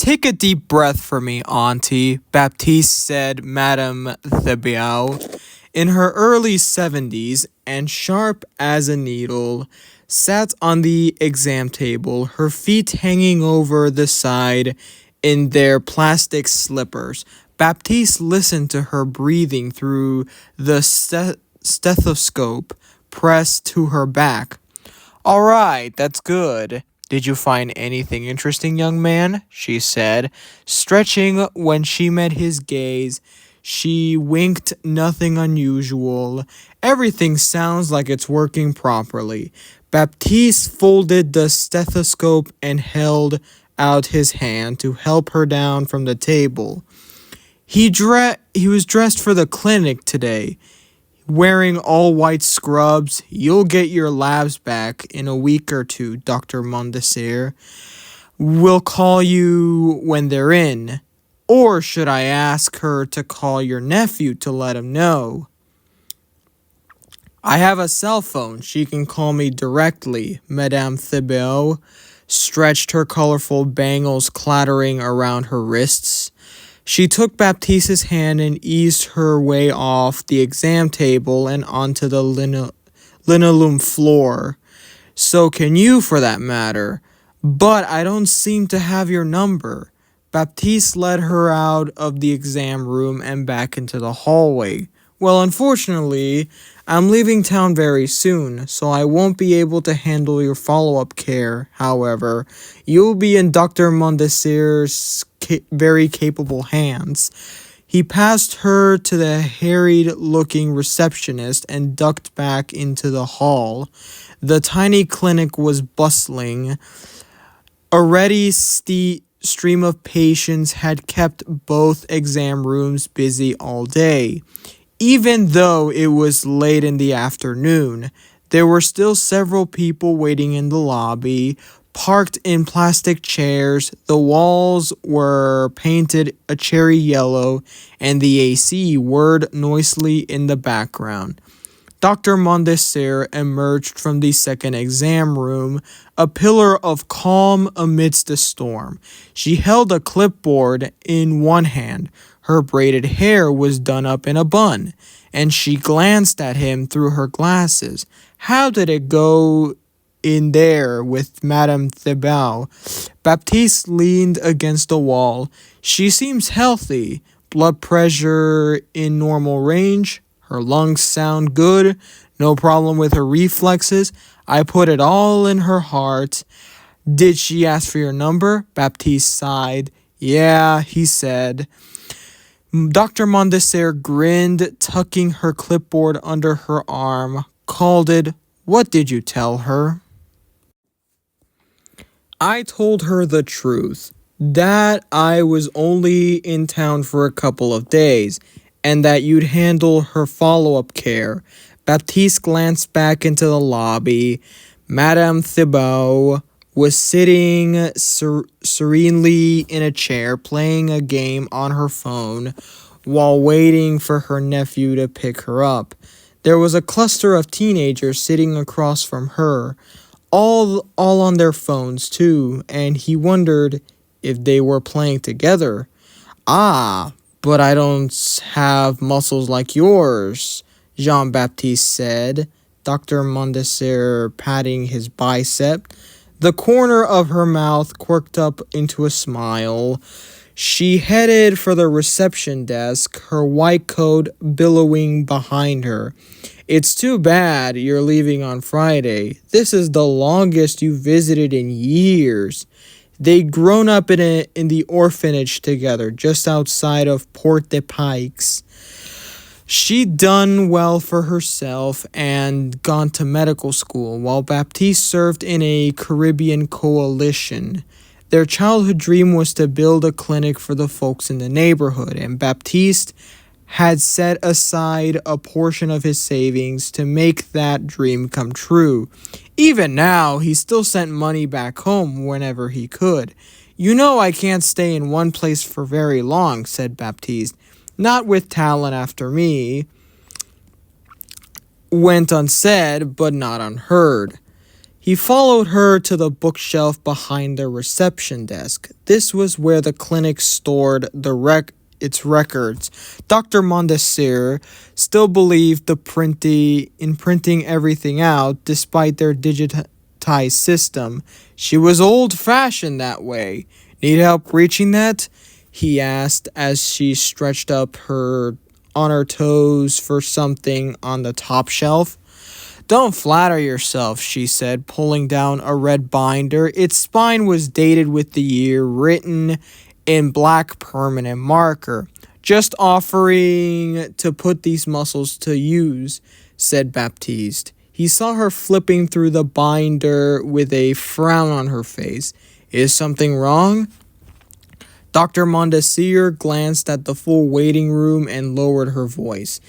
Take a deep breath for me, Auntie, Baptiste said Madame Thebiau, in her early 70s and sharp as a needle, sat on the exam table, her feet hanging over the side in their plastic slippers. Baptiste listened to her breathing through the stethoscope pressed to her back. "All right, that's good. Did you find anything interesting, young man?" she said, stretching when she met his gaze. She winked. "Nothing unusual. Everything sounds like it's working properly." Baptiste folded the stethoscope and held out his hand to help her down from the table. He was dressed for the clinic today, wearing all white scrubs. "You'll get your labs back in a week or two, Dr. Mondesir. We'll call you when they're in. Or should I ask her to call your nephew to let him know?" "I have a cell phone. She can call me directly." Madame Thibault stretched, her colorful bangles clattering around her wrists. She took Baptiste's hand and eased her way off the exam table and onto the linoleum floor. "So can you, for that matter. But I don't seem to have your number." Baptiste led her out of the exam room and back into the hallway. "Well, unfortunately, I'm leaving town very soon, so I won't be able to handle your follow-up care. However, you'll be in Dr. Mondesir's very capable hands." He passed her to the harried-looking receptionist and ducked back into the hall. The tiny clinic was bustling. A ready stream of patients had kept both exam rooms busy all day. Even though it was late in the afternoon, there were still several people waiting in the lobby, parked in plastic chairs. The walls were painted a cherry yellow, and the AC whirred noisily in the background. Dr. Mondesir emerged from the second exam room, a pillar of calm amidst the storm. She held a clipboard in one hand. Her braided hair was done up in a bun, and she glanced at him through her glasses. "How did it go in there with Madame Thibault?" Baptiste leaned against the wall. "She seems healthy. Blood pressure in normal range. Her lungs sound good. No problem with her reflexes. I put it all in her heart." "Did she ask for your number?" Baptiste sighed. "Yeah," he said. Dr. Mondesir grinned, tucking her clipboard under her arm. Called it. "What did you tell her?" "I told her the truth. That I was only in town for a couple of days, and that you'd handle her follow-up care." Baptiste glanced back into the lobby. Madame Thibault was sitting serenely in a chair, playing a game on her phone while waiting for her nephew to pick her up. There was a cluster of teenagers sitting across from her, all on their phones too, and he wondered if they were playing together. "Ah, but I don't have muscles like yours," Jean-Baptiste said, Dr. Mondesir patting his bicep. The corner of her mouth quirked up into a smile. She headed for the reception desk, her white coat billowing behind her. "It's too bad you're leaving on Friday. This is the longest you visited in years." They'd grown up in the orphanage together, just outside of Port-de-Paix. She'd done well for herself and gone to medical school, while Baptiste served in a Caribbean coalition. Their childhood dream was to build a clinic for the folks in the neighborhood, and Baptiste had set aside a portion of his savings to make that dream come true. Even now, he still sent money back home whenever he could. "You know I can't stay in one place for very long," said Baptiste. "Not with talent after me." Went unsaid, but not unheard. He followed her to the bookshelf behind the reception desk. This was where the clinic stored its records. Dr. Mondesir still believed in printing everything out despite their digitized system. She was old-fashioned that way. Need help reaching that? He asked as she stretched up on her toes for something on the top shelf. Don't flatter yourself, she said, pulling down a red binder. Its spine was dated with the year written in black permanent marker. Just offering to put these muscles to use, said Baptiste. He saw her flipping through the binder with a frown on her face. Is something wrong? Dr. Mondesir glanced at the full waiting room and lowered her voice.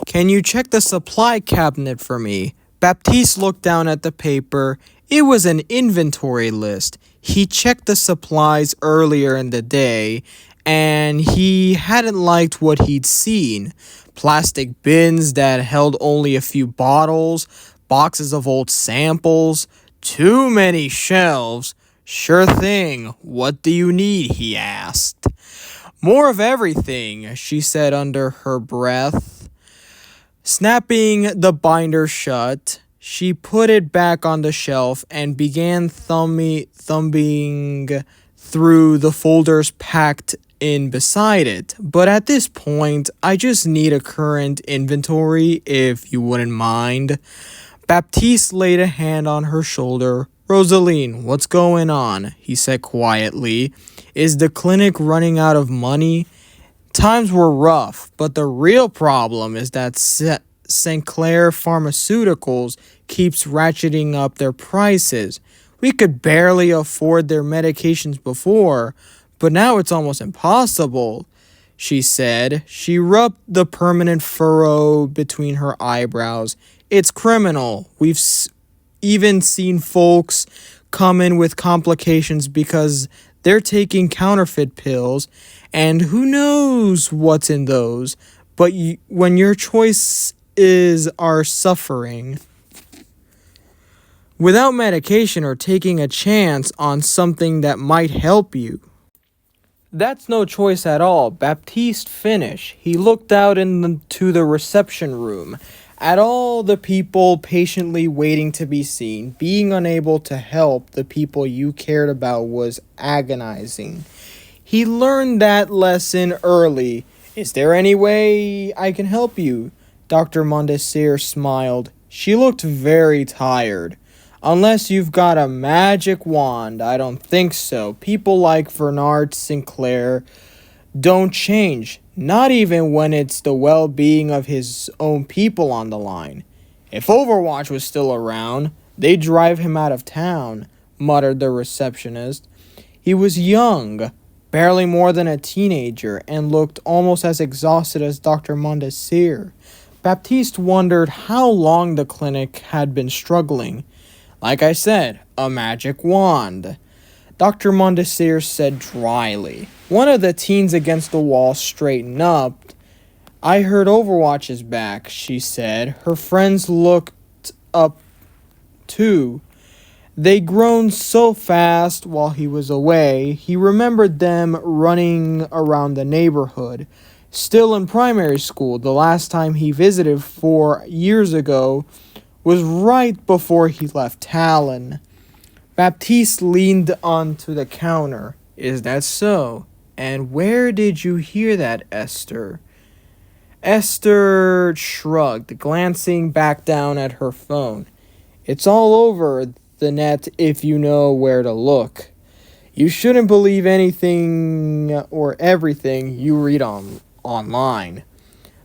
Can you check the supply cabinet for me? Baptiste looked down at the paper. It was an inventory list. He checked the supplies earlier in the day, and he hadn't liked what he'd seen. Plastic bins that held only a few bottles, boxes of old samples, too many shelves. Sure thing. What do you need? He asked. More of everything, she said under her breath. Snapping the binder shut, she put it back on the shelf and began thumbing through the folders packed in beside it. But at this point, I just need a current inventory, if you wouldn't mind. Baptiste laid a hand on her shoulder. Rosaline, what's going on? He said quietly. Is the clinic running out of money? Times were rough, but the real problem is that Sinclair Pharmaceuticals keeps ratcheting up their prices. We could barely afford their medications before, but now it's almost impossible, she said. She rubbed the permanent furrow between her eyebrows. It's criminal. We've even seen folks come in with complications because they're taking counterfeit pills, and who knows what's in those. But when your choice are suffering without medication or taking a chance on something that might help you, that's no choice at all. Baptiste finished. He looked out into the reception room at all the people patiently waiting to be seen. Being unable to help the people you cared about was agonizing. He learned that lesson early. Is there any way I can help you? Dr. Mondesir smiled. She looked very tired. Unless you've got a magic wand, I don't think so. People like Bernard Sinclair don't change, not even when it's the well-being of his own people on the line. If Overwatch was still around, they'd drive him out of town, muttered the receptionist. He was young, barely more than a teenager, and looked almost as exhausted as Dr. Mondesir. Baptiste wondered how long the clinic had been struggling. Like I said, a magic wand. Dr. Mondesir said dryly. One of the teens against the wall straightened up. I heard Overwatch is back, she said. Her friends looked up too. They'd grown so fast while he was away. He remembered them running around the neighborhood. Still in primary school, the last time he visited 4 years ago was right before he left Talon. Baptiste leaned onto the counter. Is that so? And where did you hear that, Esther? Esther shrugged, glancing back down at her phone. It's all over the net if you know where to look. You shouldn't believe anything or everything you read online.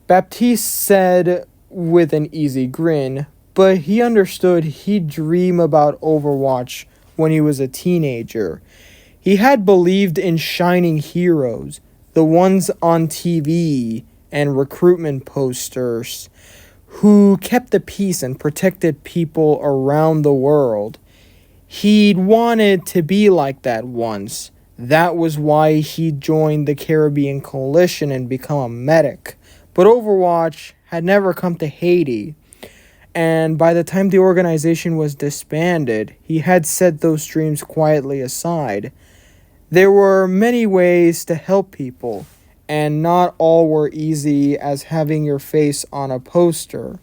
Baptiste said with an easy grin, but he understood he'd dream about Overwatch when he was a teenager. He had believed in shining heroes, the ones on TV and recruitment posters, who kept the peace and protected people around the world. He'd wanted to be like that once. That was why he joined the Caribbean Coalition and become a medic. But Overwatch had never come to Haiti. And by the time the organization was disbanded, he had set those dreams quietly aside. There were many ways to help people, and not all were easy as having your face on a poster.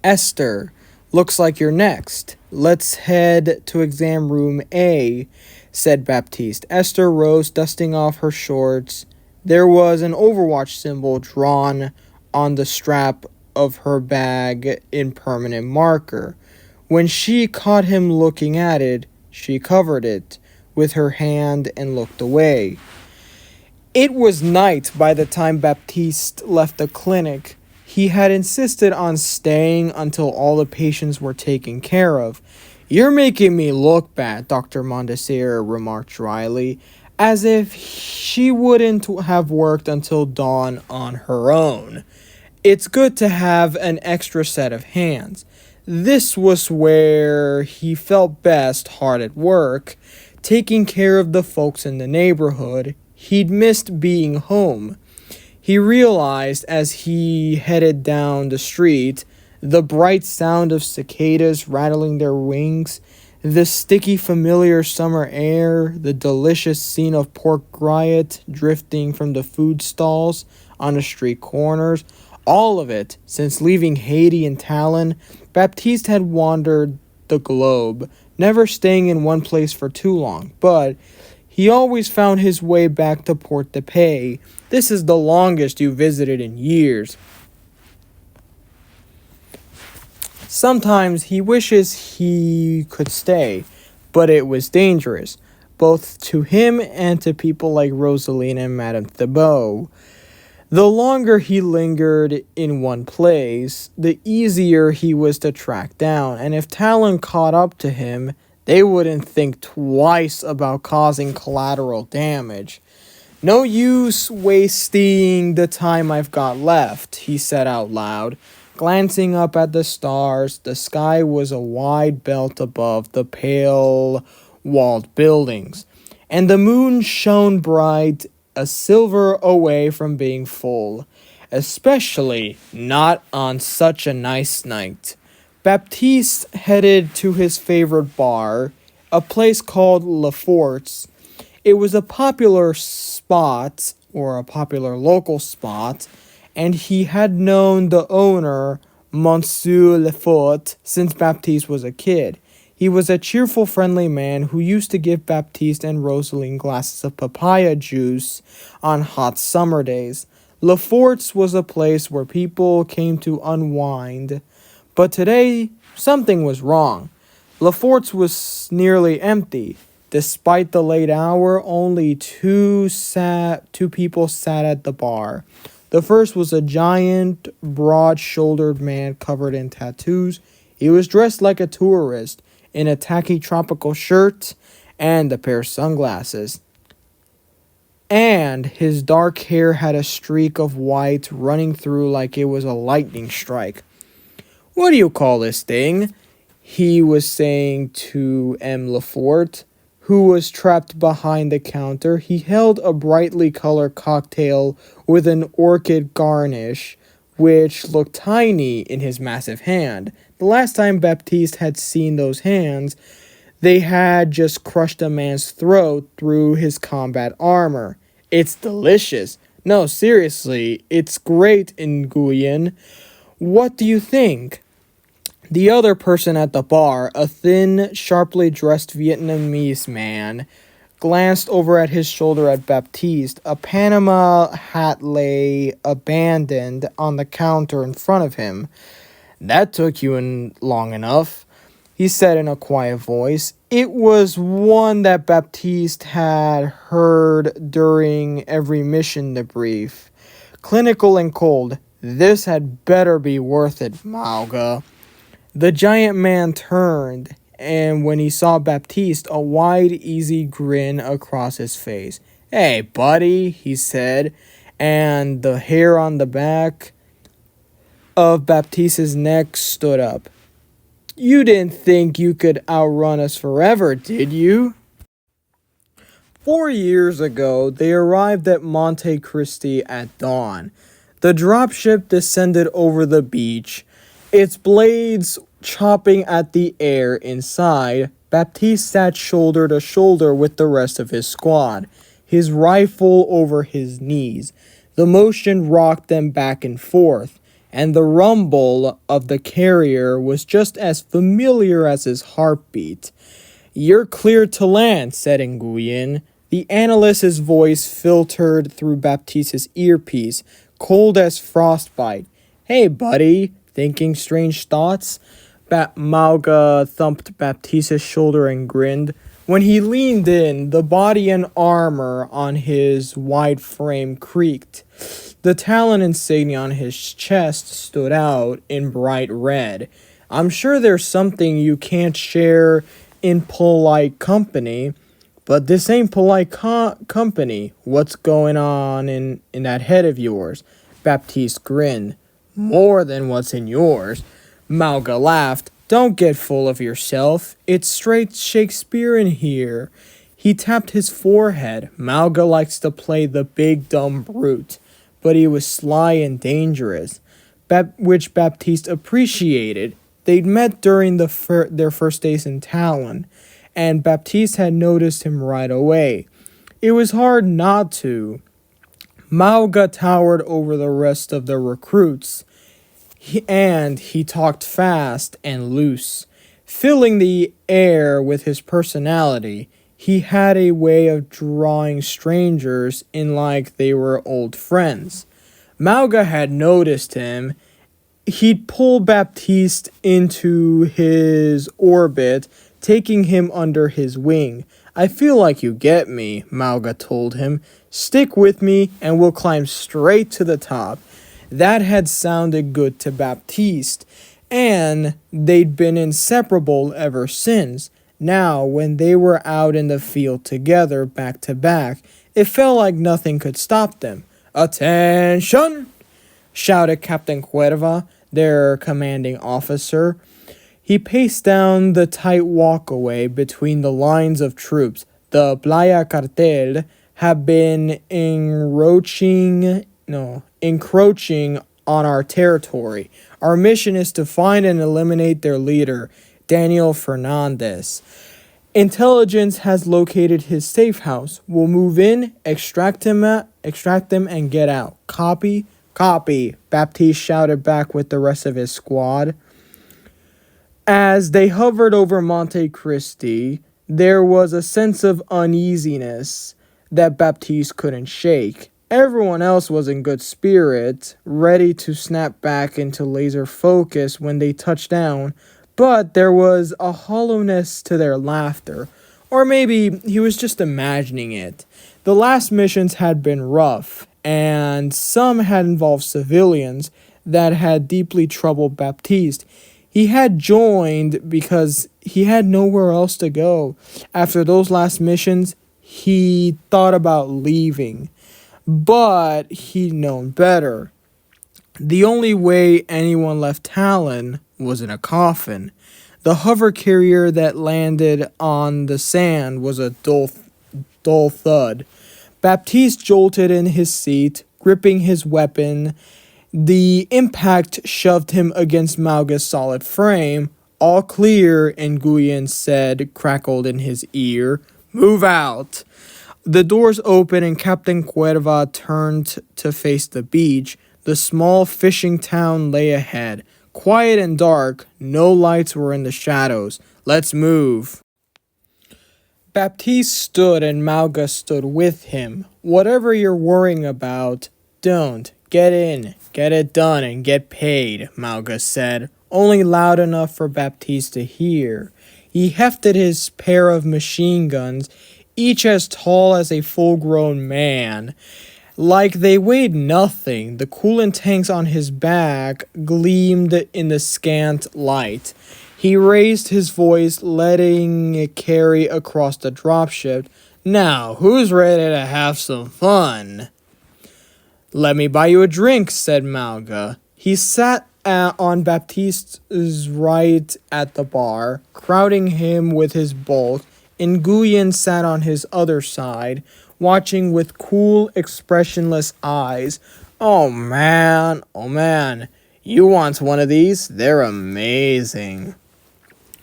Esther, looks like you're next. Let's head to exam room A, said Baptiste. Esther rose, dusting off her shorts. There was an Overwatch symbol drawn on the strap of her bag in permanent marker. When she caught him looking at it, she covered it with her hand and looked away. It was night by the time Baptiste left the clinic. He had insisted on staying until all the patients were taken care of. You're making me look bad, Dr. Mondesir remarked dryly, as if she wouldn't have worked until dawn on her own. It's good to have an extra set of hands. This was where he felt best hard at work, taking care of the folks in the neighborhood. He'd missed being home. He realized as he headed down the street, the bright sound of cicadas rattling their wings, the sticky familiar summer air, the delicious scene of pork griot drifting from the food stalls on the street corners, all of it, since leaving Haiti and Talon, Baptiste had wandered the globe, never staying in one place for too long, but he always found his way back to Port-de-Paix. This is the longest you visited in years. Sometimes he wishes he could stay, but it was dangerous, both to him and to people like Rosaline and Madame Thibault. The longer he lingered in one place, the easier he was to track down, and if Talon caught up to him, they wouldn't think twice about causing collateral damage. No use wasting the time I've got left, he said out loud. Glancing up at the stars, the sky was a wide belt above the pale-walled buildings, and the moon shone bright, a silver away from being full, especially not on such a nice night. Baptiste headed to his favorite bar, a place called Le Fort's. It was a popular spot, or a popular local spot, and he had known the owner, Monsieur Lefort, since Baptiste was a kid. He was a cheerful, friendly man who used to give Baptiste and Rosaline glasses of papaya juice on hot summer days. Lefort's was a place where people came to unwind, but today something was wrong. Lefort's was nearly empty. Despite the late hour, only two people sat at the bar. The first was a giant, broad-shouldered man covered in tattoos. He was dressed like a tourist, in a tacky tropical shirt and a pair of sunglasses. And his dark hair had a streak of white running through like it was a lightning strike. "What do you call this thing?" he was saying to M. Lefort, who was trapped behind the counter. He held a brightly colored cocktail with an orchid garnish, which looked tiny in his massive hand. The last time Baptiste had seen those hands, they had just crushed a man's throat through his combat armor. "It's delicious. No, seriously, it's great, Nguyen. What do you think?" The other person at the bar, a thin, sharply dressed Vietnamese man, glanced over at his shoulder at Baptiste. A Panama hat lay abandoned on the counter in front of him. "That took you in long enough," he said in a quiet voice. It was one that Baptiste had heard during every mission debrief. Clinical and cold. "This had better be worth it, Mauga." The giant man turned, and when he saw Baptiste, a wide, easy grin across his face. "Hey, buddy," he said, and the hair on the back of Baptiste's neck stood up. "You didn't think you could outrun us forever, did you?" 4 years ago, they arrived at Monte Cristi at dawn. The dropship descended over the beach. its blades chopping at the air inside. Baptiste sat shoulder to shoulder with the rest of his squad, his rifle over his knees. The motion rocked them back and forth, and the rumble of the carrier was just as familiar as his heartbeat. "You're clear to land," said Nguyen. The analyst's voice filtered through Baptiste's earpiece, cold as frostbite. "Hey, buddy, thinking strange thoughts?" Mauga thumped Baptiste's shoulder and grinned. When he leaned in, the body and armor on his wide frame creaked. The Talon insignia on his chest stood out in bright red. "I'm sure there's something you can't share in polite company, but this ain't polite company. What's going on in that head of yours?" Baptiste grinned. "More than what's in yours." Mauga laughed. "Don't get full of yourself. It's straight Shakespeare in here." He tapped his forehead. Mauga likes to play the big dumb brute, but he was sly and dangerous, which Baptiste appreciated. They'd met during their first days in Talon, and Baptiste had noticed him right away. It was hard not to. Mauga towered over the rest of the recruits, and he talked fast and loose, filling the air with his personality. He had a way of drawing strangers in like they were old friends. Mauga had noticed him. He'd pull Baptiste into his orbit, taking him under his wing. "I feel like you get me," Mauga told him. "Stick with me and we'll climb straight to the top." That had sounded good to Baptiste, and they'd been inseparable ever since. Now, when they were out in the field together, back to back, it felt like nothing could stop them. "Attention!" shouted Captain Cuerva, their commanding officer. He paced down the tight walkway between the lines of troops. "The Playa Cartel have been encroaching on our territory. Our mission is to find and eliminate their leader, Daniel Fernandez. Intelligence has located his safe house. We'll move in, extract him, and get out. Copy?" "Copy," Baptiste shouted back with the rest of his squad. As they hovered over Monte Cristi, there was a sense of uneasiness that Baptiste couldn't shake. Everyone else was in good spirits, ready to snap back into laser focus when they touched down, but there was a hollowness to their laughter. Or maybe he was just imagining it. The last missions had been rough, and some had involved civilians that had deeply troubled Baptiste. He had joined because he had nowhere else to go. After those last missions, he thought about leaving, but he'd known better. The only way anyone left Talon was in a coffin. The hover carrier that landed on the sand was a dull thud. Baptiste jolted in his seat, gripping his weapon. The impact shoved him against Mauga's solid frame. "All clear," Nguyen said, crackled in his ear. "Move out." The doors opened and Captain Cuerva turned to face the beach. The small fishing town lay ahead. Quiet and dark, no lights were in the shadows. "Let's move." Baptiste stood and Mauga stood with him. "Whatever you're worrying about, don't. Get in, get it done, and get paid," Mauga said, only loud enough for Baptiste to hear. He hefted his pair of machine guns, each as tall as a full-grown man. Like they weighed nothing, the coolant tanks on his back gleamed in the scant light. He raised his voice, letting it carry across the dropship. "Now, who's ready to have some fun?" "Let me buy you a drink," said Mauga. He sat on Baptiste's right at the bar, crowding him with his bulk. Nguyen sat on his other side, watching with cool, expressionless eyes. Oh man, You want one of these? They're amazing.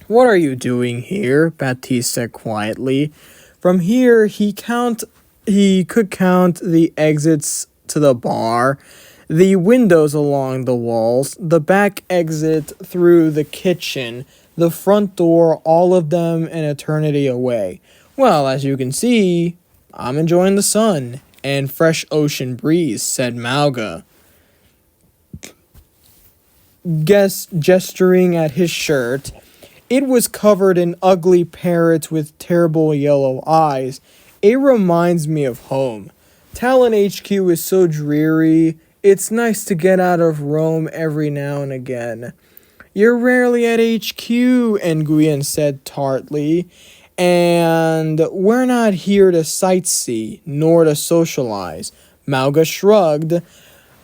What are you doing here? Baptiste said quietly. From here, he could count the exits to the bar, the windows along the walls, the back exit through the kitchen, the front door, all of them an eternity away. Well, as you can see, I'm enjoying the sun and fresh ocean breeze, said Mauga, gesturing at his shirt. It was covered in ugly parrots with terrible yellow eyes. It reminds me of home. Talon HQ is so dreary. It's nice to get out of Rome every now and again. You're rarely at HQ, Nguyen said tartly, and we're not here to sightsee, nor to socialize. Mauga shrugged.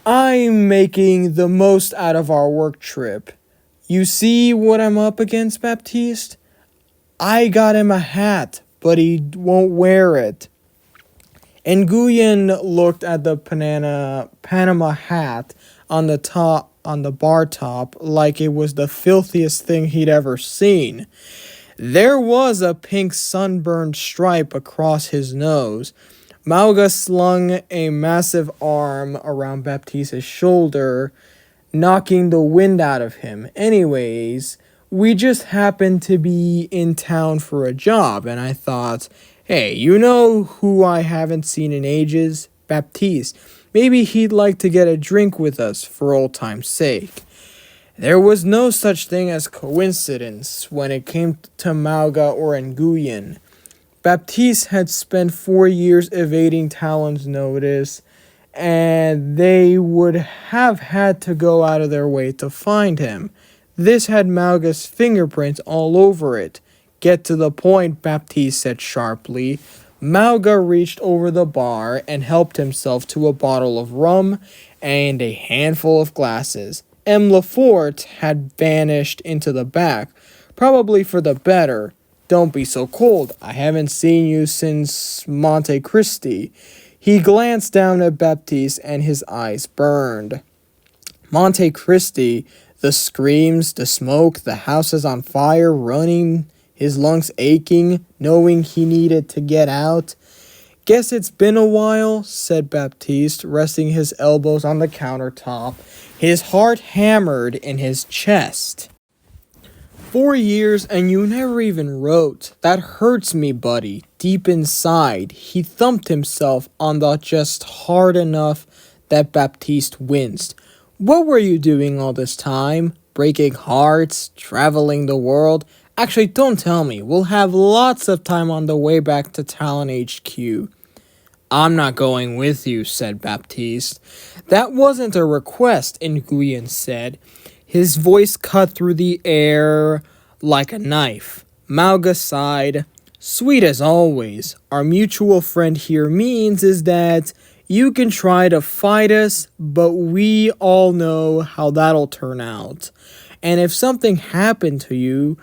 I'm making the most out of our work trip. You see what I'm up against, Baptiste? I got him a hat, but he won't wear it. Nguyen looked at the Panama hat on the bar top like it was the filthiest thing he'd ever seen. There was a pink sunburned stripe across his nose. Mauga slung a massive arm around Baptiste's shoulder, knocking the wind out of him. Anyways, we just happened to be in town for a job, and I thought, hey, you know who I haven't seen in ages? Baptiste. Maybe he'd like to get a drink with us for old time's sake. There was no such thing as coincidence when it came to Mauga or Nguyen. Baptiste had spent 4 years evading Talon's notice, and they would have had to go out of their way to find him. This had Mauga's fingerprints all over it. Get to the point, Baptiste said sharply. Mauga reached over the bar and helped himself to a bottle of rum and a handful of glasses. M. Lafort had vanished into the back, probably for the better. Don't be so cold. I haven't seen you since Monte Cristi. He glanced down at Baptiste and his eyes burned. Monte Cristi, the screams, the smoke, the houses on fire, running, his lungs aching, knowing he needed to get out. Guess it's been a while, said Baptiste, resting his elbows on the countertop. His heart hammered in his chest. 4 years and you never even wrote. That hurts me, buddy. Deep inside, he thumped himself on the chest hard enough that Baptiste winced. What were you doing all this time? Breaking hearts? Traveling the world? Actually, don't tell me. We'll have lots of time on the way back to Talon HQ. I'm not going with you, said Baptiste. That wasn't a request, Nguyen said. His voice cut through the air like a knife. Mauga sighed. Sweet as always. Our mutual friend here means is that you can try to fight us, but we all know how that'll turn out. And if something happened to you,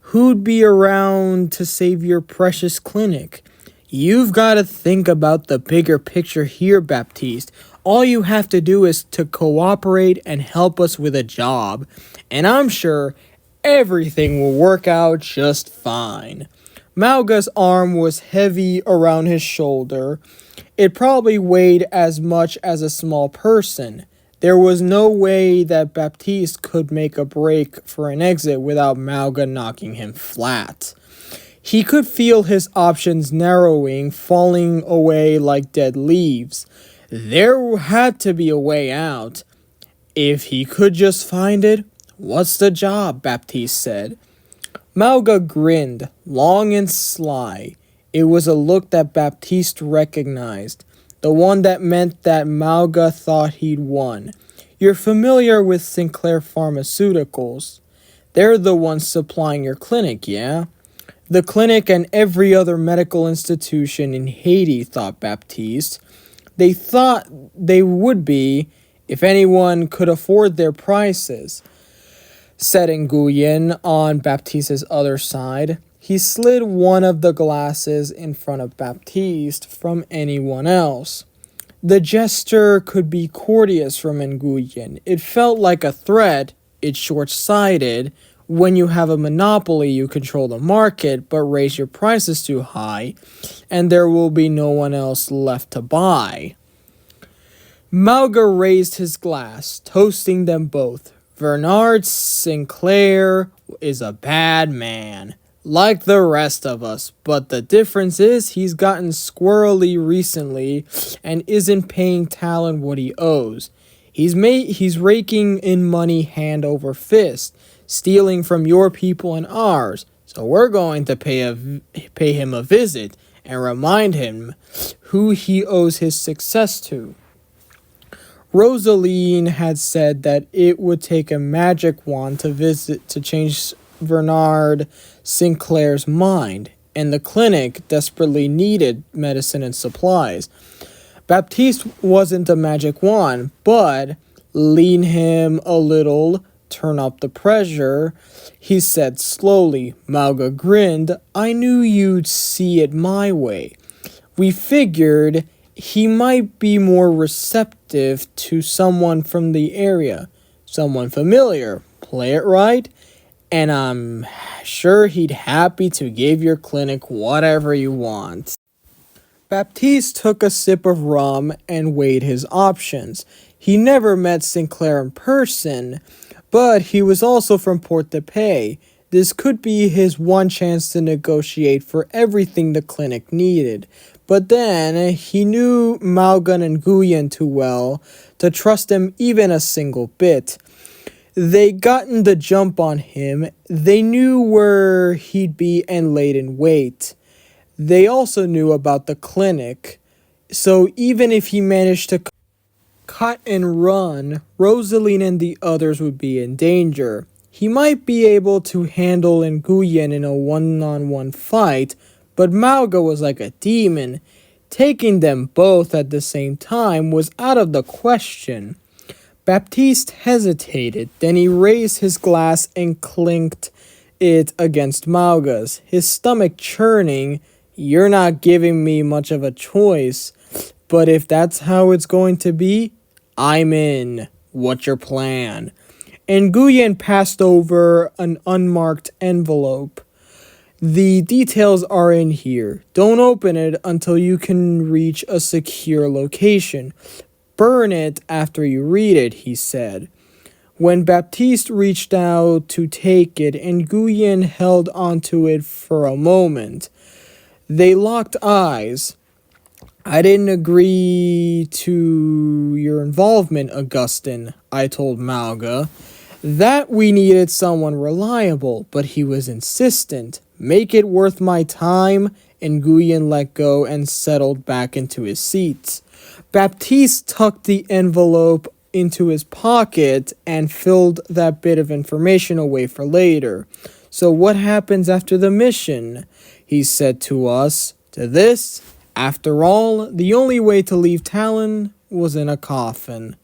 who'd be around to save your precious clinic? You've got to think about the bigger picture here, Baptiste. All you have to do is to cooperate and help us with a job, and I'm sure everything will work out just fine. Mauga's arm was heavy around his shoulder. It probably weighed as much as a small person. There was no way that Baptiste could make a break for an exit without Mauga knocking him flat. He could feel his options narrowing, falling away like dead leaves. There had to be a way out. If he could just find it. What's the job? Baptiste said. Mauga grinned, long and sly. It was a look that Baptiste recognized, the one that meant that Mauga thought he'd won. You're familiar with Sinclair Pharmaceuticals. They're the ones supplying your clinic, yeah? The clinic and every other medical institution in Haiti, thought Baptiste. They thought they would be if anyone could afford their prices, said Nguyen on Baptiste's other side. He slid one of the glasses in front of Baptiste from anyone else. The gesture could be courteous from Nguyen. It felt like a threat. It's short-sighted. When you have a monopoly, you control the market, but raise your prices too high, and there will be no one else left to buy. Mauga raised his glass, toasting them both. Bernard Sinclair is a bad man, like the rest of us, but the difference is he's gotten squirrely recently and isn't paying Talon what he owes. He's raking in money hand over fist, stealing from your people and ours. So we're going to pay him a visit and remind him who he owes his success to. Rosaline had said that it would take a magic wand to change Bernard Sinclair's mind, and the clinic desperately needed medicine and supplies. Baptiste wasn't a magic wand, but lean him a little, turn up the pressure, he said slowly. Mauga grinned. I knew you'd see it my way. We figured he might be more receptive to someone from the area, someone familiar. Play it right, and I'm sure he'd happy to give your clinic whatever you want. Baptiste took a sip of rum and weighed his options. He never met Sinclair in person, but he was also from Port-de-Paix. This could be his one chance to negotiate for everything the clinic needed. But then, he knew Mauga and Nguyen too well to trust them even a single bit. They'd gotten the jump on him, they knew where he'd be and laid in wait. They also knew about the clinic, so even if he managed to cut and run, Rosaline and the others would be in danger. He might be able to handle Nguyen in a one-on-one fight, but Mauga was like a demon. Taking them both at the same time was out of the question. Baptiste hesitated, then he raised his glass and clinked it against Mauga's, his stomach churning. You're not giving me much of a choice, but if that's how it's going to be, I'm in. What's your plan? And Nguyen passed over an unmarked envelope. The details are in here. Don't open it until you can reach a secure location. Burn it after you read it, he said. When Baptiste reached out to take it, Nguyen held onto it for a moment. They locked eyes. I didn't agree to your involvement, Augustin, I told Mauga. That we needed someone reliable, but he was insistent. Make it worth my time, and Nguyen let go and settled back into his seat. Baptiste tucked the envelope into his pocket and filled that bit of information away for later. So what happens after the mission? He said to us. To this, after all, the only way to leave Talon was in a coffin.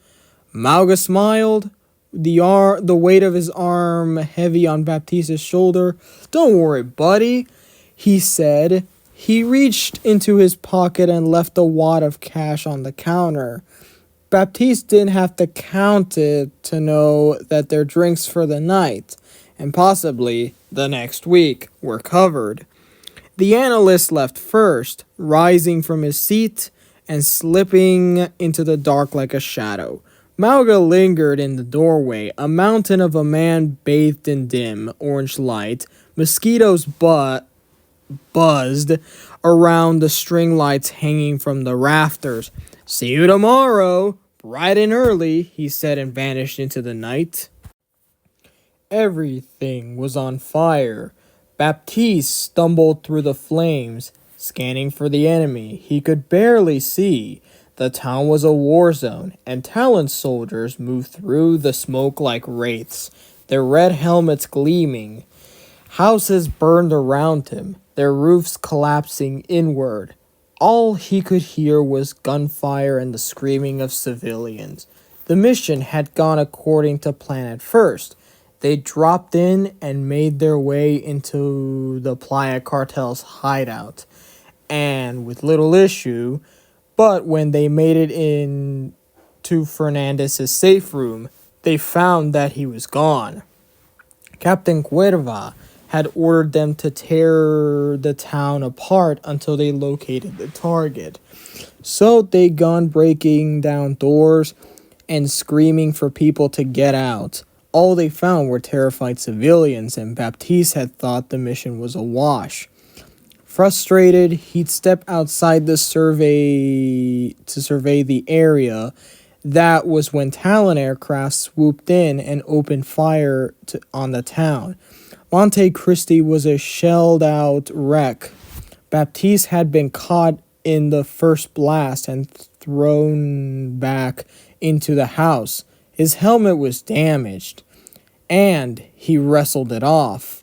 Mauga smiled, the weight of his arm heavy on Baptiste's shoulder. Don't worry, buddy, he said. He reached into his pocket and left a wad of cash on the counter. Baptiste didn't have to count it to know that their drinks for the night, and possibly the next week, were covered. The analyst left first, rising from his seat and slipping into the dark like a shadow. Mauga lingered in the doorway, a mountain of a man bathed in dim, orange light. Mosquitoes buzzed around the string lights hanging from the rafters. See you tomorrow, bright and early, he said and vanished into the night. Everything was on fire. Baptiste stumbled through the flames, scanning for the enemy. He could barely see. The town was a war zone, and Talon soldiers moved through the smoke like wraiths, their red helmets gleaming. Houses burned around him, their roofs collapsing inward. All he could hear was gunfire and the screaming of civilians. The mission had gone according to plan at first. They dropped in and made their way into the Playa cartel's hideout, and with little issue, But when they made it in to Fernandez's safe room, they found that he was gone. Captain Cuerva had ordered them to tear the town apart until they located the target. So they gone breaking down doors and screaming for people to get out. All they found were terrified civilians, and Baptiste had thought the mission was a wash. Frustrated, he'd step outside to survey the area. That was when Talon aircraft swooped in and opened fire on the town. Monte Cristi was a shelled-out wreck. Baptiste had been caught in the first blast and thrown back into the house. His helmet was damaged, and he wrestled it off.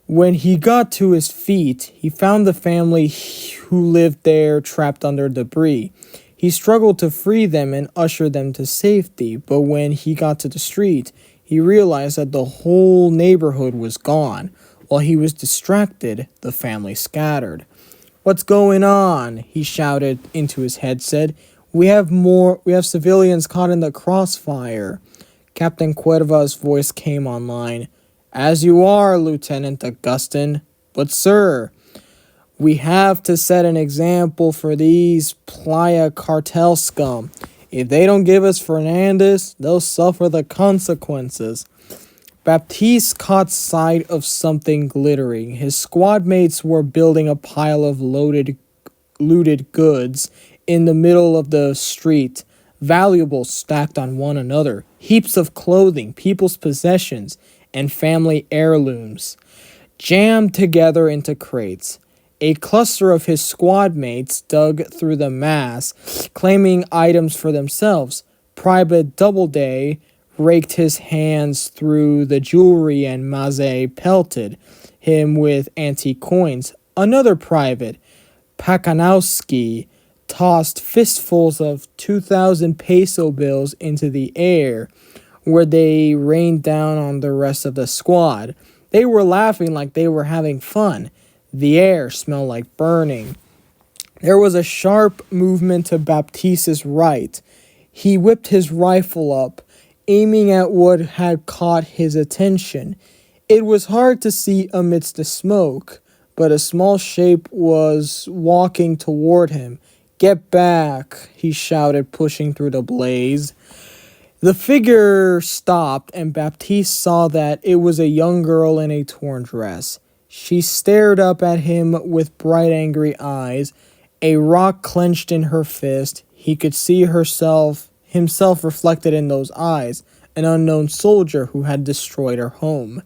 When he got to his feet, he found the family who lived there trapped under debris. He struggled to free them and usher them to safety, but when he got to the street, he realized that the whole neighborhood was gone. While he was distracted, the family scattered. "What's going on?" he shouted into his headset. We have civilians caught in the crossfire." Captain Cuerva's voice came online. "As you are, Lieutenant Augustin. But sir, we have to set an example for these playa cartel scum. If they don't give us Fernandez, they'll suffer the consequences." Baptiste caught sight of something glittering. His squad mates were building a pile of looted goods in the middle of the street, valuables stacked on one another, heaps of clothing, people's possessions, and family heirlooms, jammed together into crates. A cluster of his squad mates dug through the mass, claiming items for themselves. Private Doubleday raked his hands through the jewelry, and Maze pelted him with antique coins. Another private, Pakanowski, tossed fistfuls of 2,000 peso bills into the air, where they rained down on the rest of the squad. They were laughing like they were having fun. The air smelled like burning. There was a sharp movement to Baptiste's right. He whipped his rifle up, aiming at what had caught his attention. It was hard to see amidst the smoke, but a small shape was walking toward him. "Get back," he shouted, pushing through the blaze. The figure stopped, and Baptiste saw that it was a young girl in a torn dress. She stared up at him with bright, angry eyes, a rock clenched in her fist. He could see himself reflected in those eyes, an unknown soldier who had destroyed her home.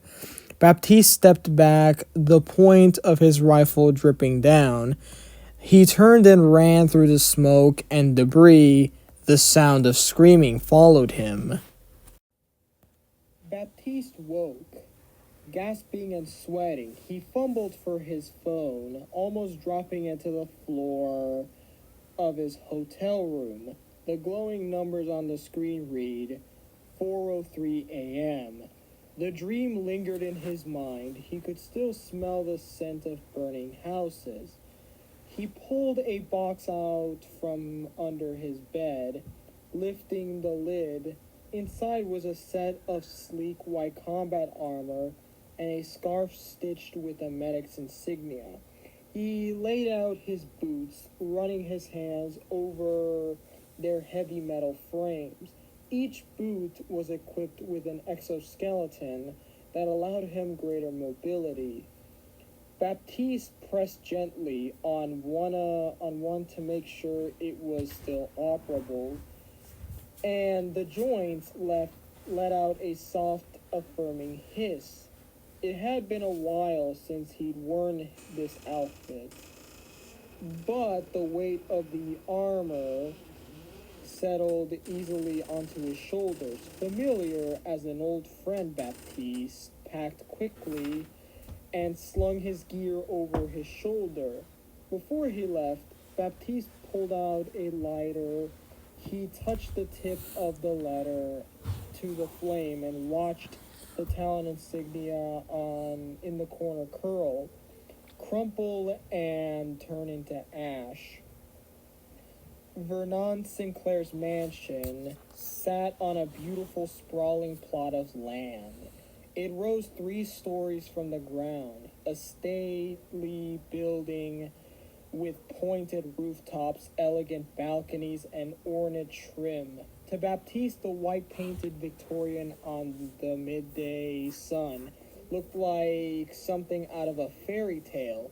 Baptiste stepped back, the point of his rifle dripping down. He turned and ran through the smoke and debris. The sound of screaming followed him. Baptiste woke, gasping and sweating. He fumbled for his phone, almost dropping it to the floor of his hotel room. The glowing numbers on the screen read 4:03 a.m. The dream lingered in his mind. He could still smell the scent of burning houses. He pulled a box out from under his bed, lifting the lid. Inside was a set of sleek white combat armor and a scarf stitched with a medic's insignia. He laid out his boots, running his hands over their heavy metal frames. Each boot was equipped with an exoskeleton that allowed him greater mobility. Baptiste pressed gently on one to make sure it was still operable, and the joints let out a soft, affirming hiss. It had been a while since he'd worn this outfit, but the weight of the armor settled easily onto his shoulders. Familiar as an old friend, Baptiste packed quickly and slung his gear over his shoulder. Before he left, Baptiste pulled out a lighter. He touched the tip of the letter to the flame and watched the Talon insignia in the corner crumple and turn into ash. Vernon Sinclair's mansion sat on a beautiful sprawling plot of land. It rose 3 stories from the ground, a stately building with pointed rooftops, elegant balconies, and ornate trim. To Baptiste, the white-painted Victorian on the midday sun looked like something out of a fairy tale.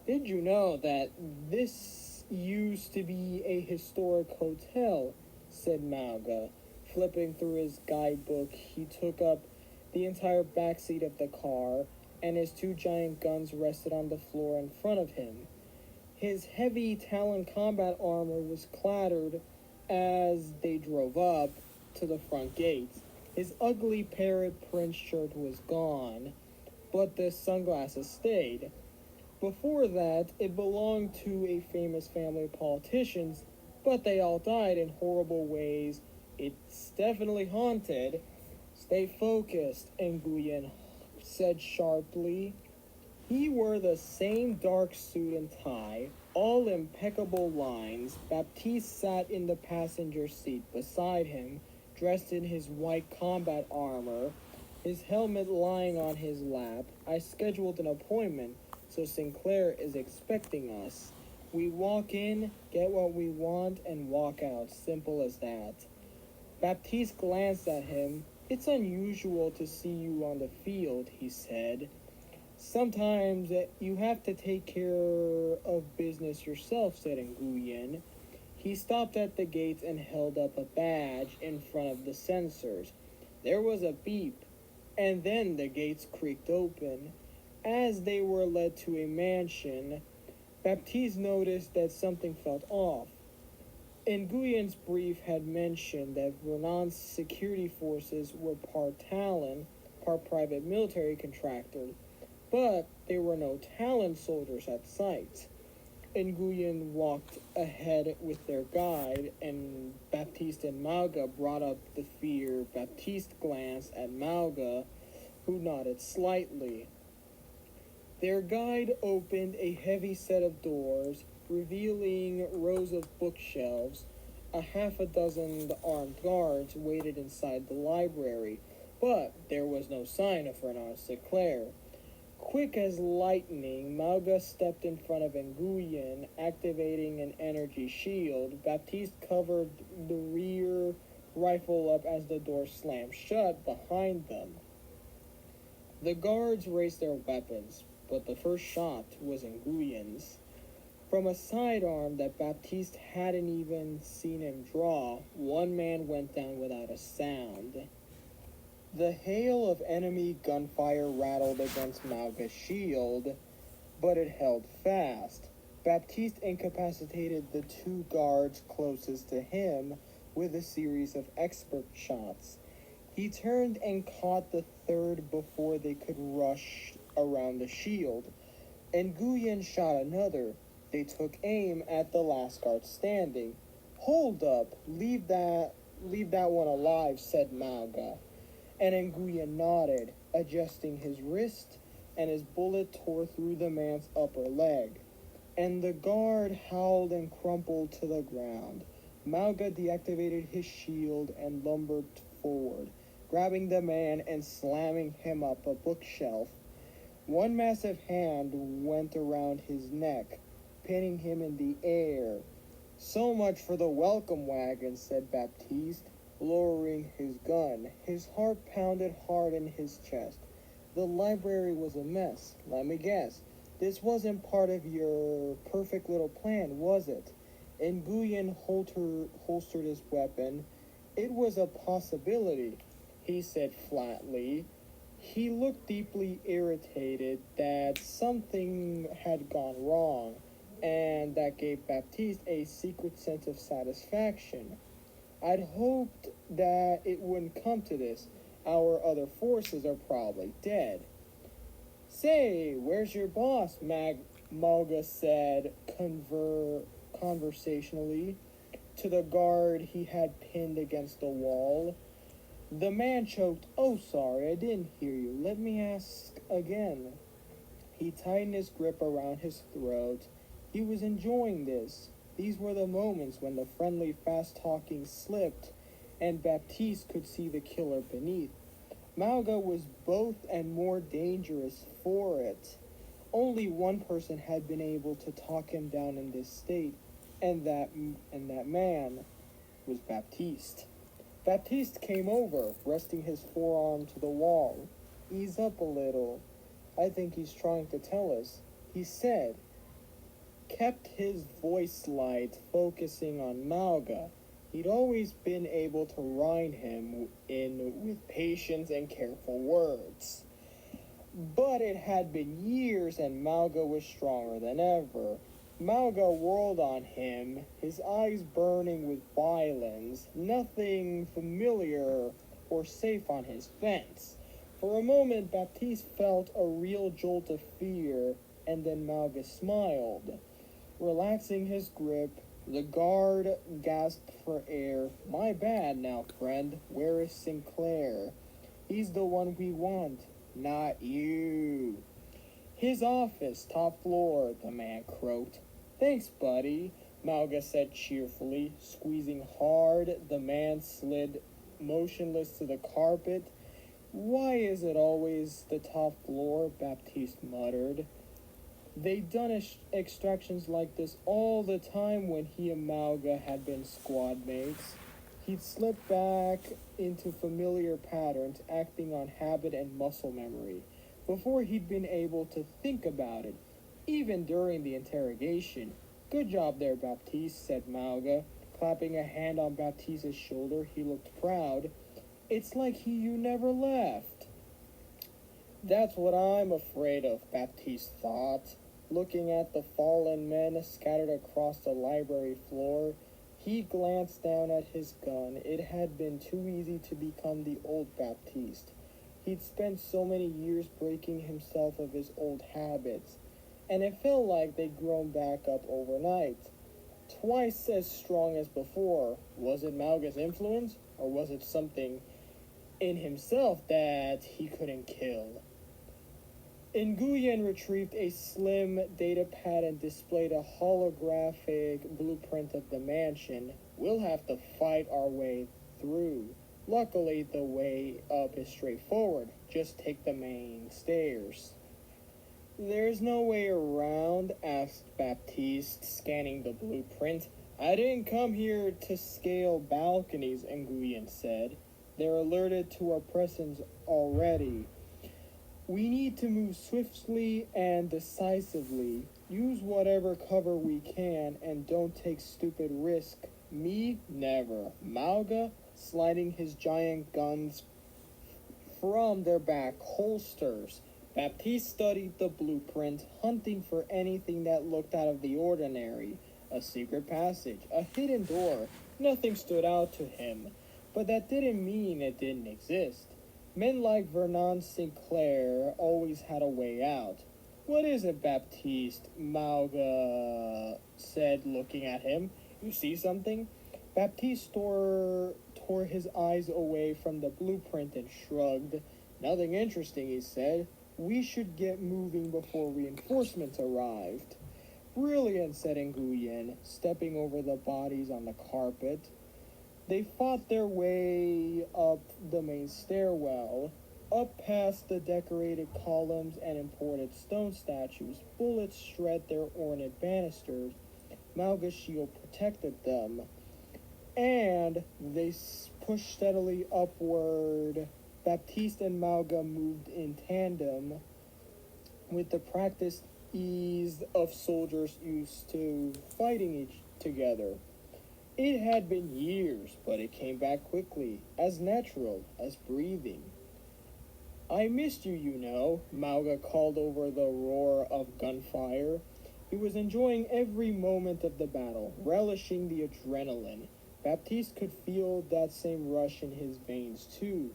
Did you know that this used to be a historic hotel? Said Malga. Flipping through his guidebook, he took up the entire back seat of the car, and his 2 giant guns rested on the floor in front of him. His heavy Talon combat armor was clattered as they drove up to the front gates. His ugly parrot print shirt was gone, but the sunglasses stayed. Before that, it belonged to a famous family of politicians, but they all died in horrible ways. It's definitely haunted. Stay focused, Nguyen said sharply. He wore the same dark suit and tie, all impeccable lines. Baptiste sat in the passenger seat beside him, dressed in his white combat armor, his helmet lying on his lap. I scheduled an appointment, so Sinclair is expecting us. We walk in, get what we want, and walk out. Simple as that. Baptiste glanced at him. It's unusual to see you on the field, he said. Sometimes you have to take care of business yourself, said Nguyen. He stopped at the gates and held up a badge in front of the sensors. There was a beep, and then the gates creaked open. As they were led to a mansion, Baptiste noticed that something felt off. Nguyen's brief had mentioned that Vernon's security forces were part Talon, part private military contractor, but there were no Talon soldiers at sight. Nguyen walked ahead with their guide, and Baptiste and Malga brought up the fear. Baptiste glanced at Malga, who nodded slightly. Their guide opened a heavy set of doors, revealing rows of bookshelves. A half a dozen armed guards waited inside the library, but there was no sign of Renan Sinclair. Quick as lightning, Malga stepped in front of Nguyen, activating an energy shield. Baptiste covered the rear rifle up as the door slammed shut behind them. The guards raised their weapons, but the first shot was Nguyen's. From a sidearm that Baptiste hadn't even seen him draw, one man went down without a sound. The hail of enemy gunfire rattled against Malga's shield, but it held fast. Baptiste incapacitated the 2 guards closest to him with a series of expert shots. He turned and caught the 3rd before they could rush around the shield. Nguyen shot another. They took aim at the last guard standing. Hold up, leave that one alive, said Malga. And Nguyen nodded, adjusting his wrist, and his bullet tore through the man's upper leg. And the guard howled and crumpled to the ground. Malga deactivated his shield and lumbered forward, grabbing the man and slamming him up a bookshelf. One massive hand went around his neck, pinning him in the air. So much for the welcome wagon, said Baptiste, lowering his gun. His heart pounded hard in his chest. The library was a mess. Let me guess. This wasn't part of your perfect little plan, was it? Nguyen holstered his weapon. It was a possibility, he said flatly. He looked deeply irritated that something had gone wrong, and that gave Baptiste a secret sense of satisfaction. I'd hoped that it wouldn't come to this. Our other forces are probably dead. Say, where's your boss? Malga said conversationally to the guard he had pinned against the wall. The man choked. Oh, sorry, I didn't hear you. Let me ask again. He tightened his grip around his throat. He was enjoying this. These were the moments when the friendly, fast-talking slipped, and Baptiste could see the killer beneath. Mauga was both and more dangerous for it. Only one person had been able to talk him down in this state, and that man was Baptiste. Baptiste came over, resting his forearm to the wall. "Ease up a little. I think he's trying to tell us," he said, kept his voice light, focusing on Mauga. He'd always been able to rein him in with patience and careful words. But it had been years and Mauga was stronger than ever. Mauga whirled on him, his eyes burning with violence, nothing familiar or safe on his fence. For a moment, Baptiste felt a real jolt of fear, and then Mauga smiled. Relaxing his grip, the guard gasped for air. "My bad now, friend. Where is Sinclair? He's the one we want, not you." "His office, top floor," the man croaked. "Thanks, buddy," Mauga said cheerfully. Squeezing hard, the man slid motionless to the carpet. "Why is it always the top floor?" Baptiste muttered. They'd done extractions like this all the time when he and Mauga had been squad mates. He'd slipped back into familiar patterns, acting on habit and muscle memory, before he'd been able to think about it, even during the interrogation. "Good job there, Baptiste," said Mauga, clapping a hand on Baptiste's shoulder. He looked proud. "It's like you never left." "That's what I'm afraid of," Baptiste thought. Looking at the fallen men scattered across the library floor, he glanced down at his gun. It had been too easy to become the old Baptiste. He'd spent so many years breaking himself of his old habits, and it felt like they'd grown back up overnight. Twice as strong as before. Was it Mauga's influence, or was it something in himself that he couldn't kill? Nguyen retrieved a slim data pad and displayed a holographic blueprint of the mansion. "We'll have to fight our way through. Luckily, the way up is straightforward. Just take the main stairs." "There's no way around?" asked Baptiste, scanning the blueprint. "I didn't come here to scale balconies," Nguyen said. "They're alerted to our presence already. We need to move swiftly and decisively. Use whatever cover we can and don't take stupid risk." "Me? Never." Mauga, sliding his giant guns from their back holsters. Baptiste studied the blueprint, hunting for anything that looked out of the ordinary. A secret passage, a hidden door. Nothing stood out to him, but that didn't mean it didn't exist. Men like Vernon Sinclair always had a way out. "What is it, Baptiste?" Mauga said, looking at him. "You see something?" Baptiste tore his eyes away from the blueprint and shrugged. "Nothing interesting," he said. "We should get moving before reinforcements arrived." "Brilliant," said Nguyen, stepping over the bodies on the carpet. They fought their way up the main stairwell, up past the decorated columns and imported stone statues. Bullets shred their ornate banisters. Mauga's shield protected them, and they pushed steadily upward. Baptiste and Mauga moved in tandem with the practiced ease of soldiers used to fighting each together. It had been years, but it came back quickly, as natural as breathing. "I missed you, you know," Mauga called over the roar of gunfire. He was enjoying every moment of the battle, relishing the adrenaline. Baptiste could feel that same rush in his veins, too.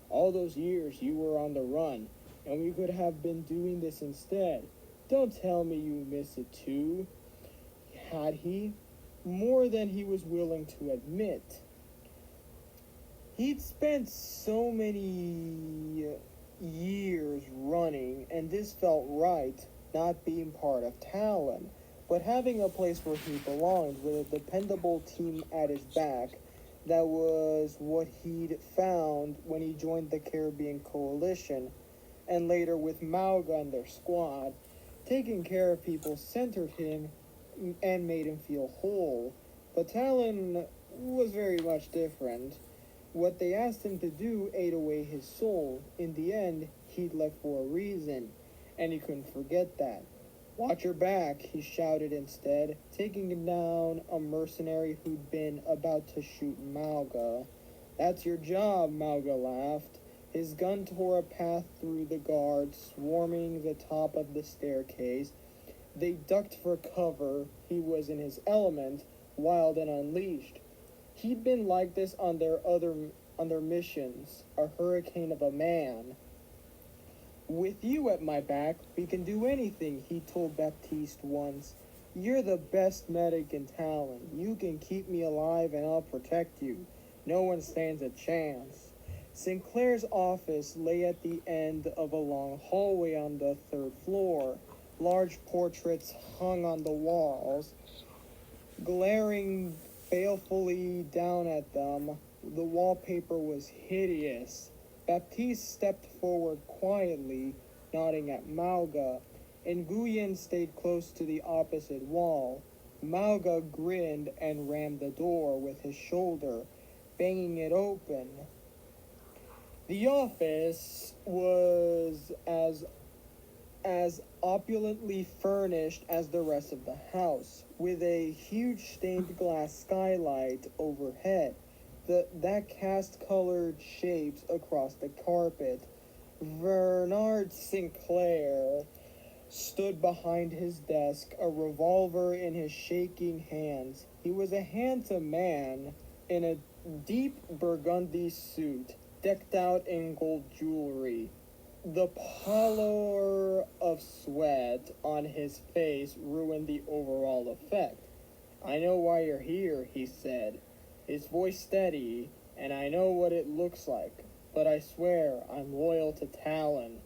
"All those years you were on the run, and we could have been doing this instead. Don't tell me you miss it, too." Had he? More than he was willing to admit. He'd spent so many years running, and this felt right, not being part of Talon. but having a place where he belonged with a dependable team at his back, that was what he'd found when he joined the Caribbean Coalition, and later with Mauga and their squad. Taking care of people centered him and made him feel whole. But Talon was very much different. What they asked him to do ate away his soul. In the end, he'd left for a reason, and he couldn't forget that. Watch your back, he shouted instead, taking down a mercenary who'd been about to shoot Mauga. That's your job, Mauga laughed. His gun tore a path through the guards, swarming the top of the staircase. They ducked for cover. He was in his element, wild and unleashed. He'd been like this on their missions, a hurricane of a man. With you at my back, we can do anything, he told Baptiste once. You're the best medic in Talon. You can keep me alive and I'll protect you. No one stands a chance. Sinclair's office lay at the end of a long hallway on the third floor. Large portraits hung on the walls, glaring balefully down at them. The wallpaper was hideous. Baptiste stepped forward quietly, nodding at Mauga. Nguyen stayed close to the opposite wall. Mauga grinned and rammed the door with his shoulder, banging it open. The office was as opulently furnished as the rest of the house, with a huge stained glass skylight overhead that cast colored shapes across the carpet. Bernard Sinclair stood behind his desk, a revolver in his shaking hands. He was a handsome man in a deep burgundy suit, decked out in gold jewelry. The pallor of sweat on his face ruined the overall effect. I know why you're here, he said, his voice steady, and I know what it looks like, but I swear I'm loyal to Talon.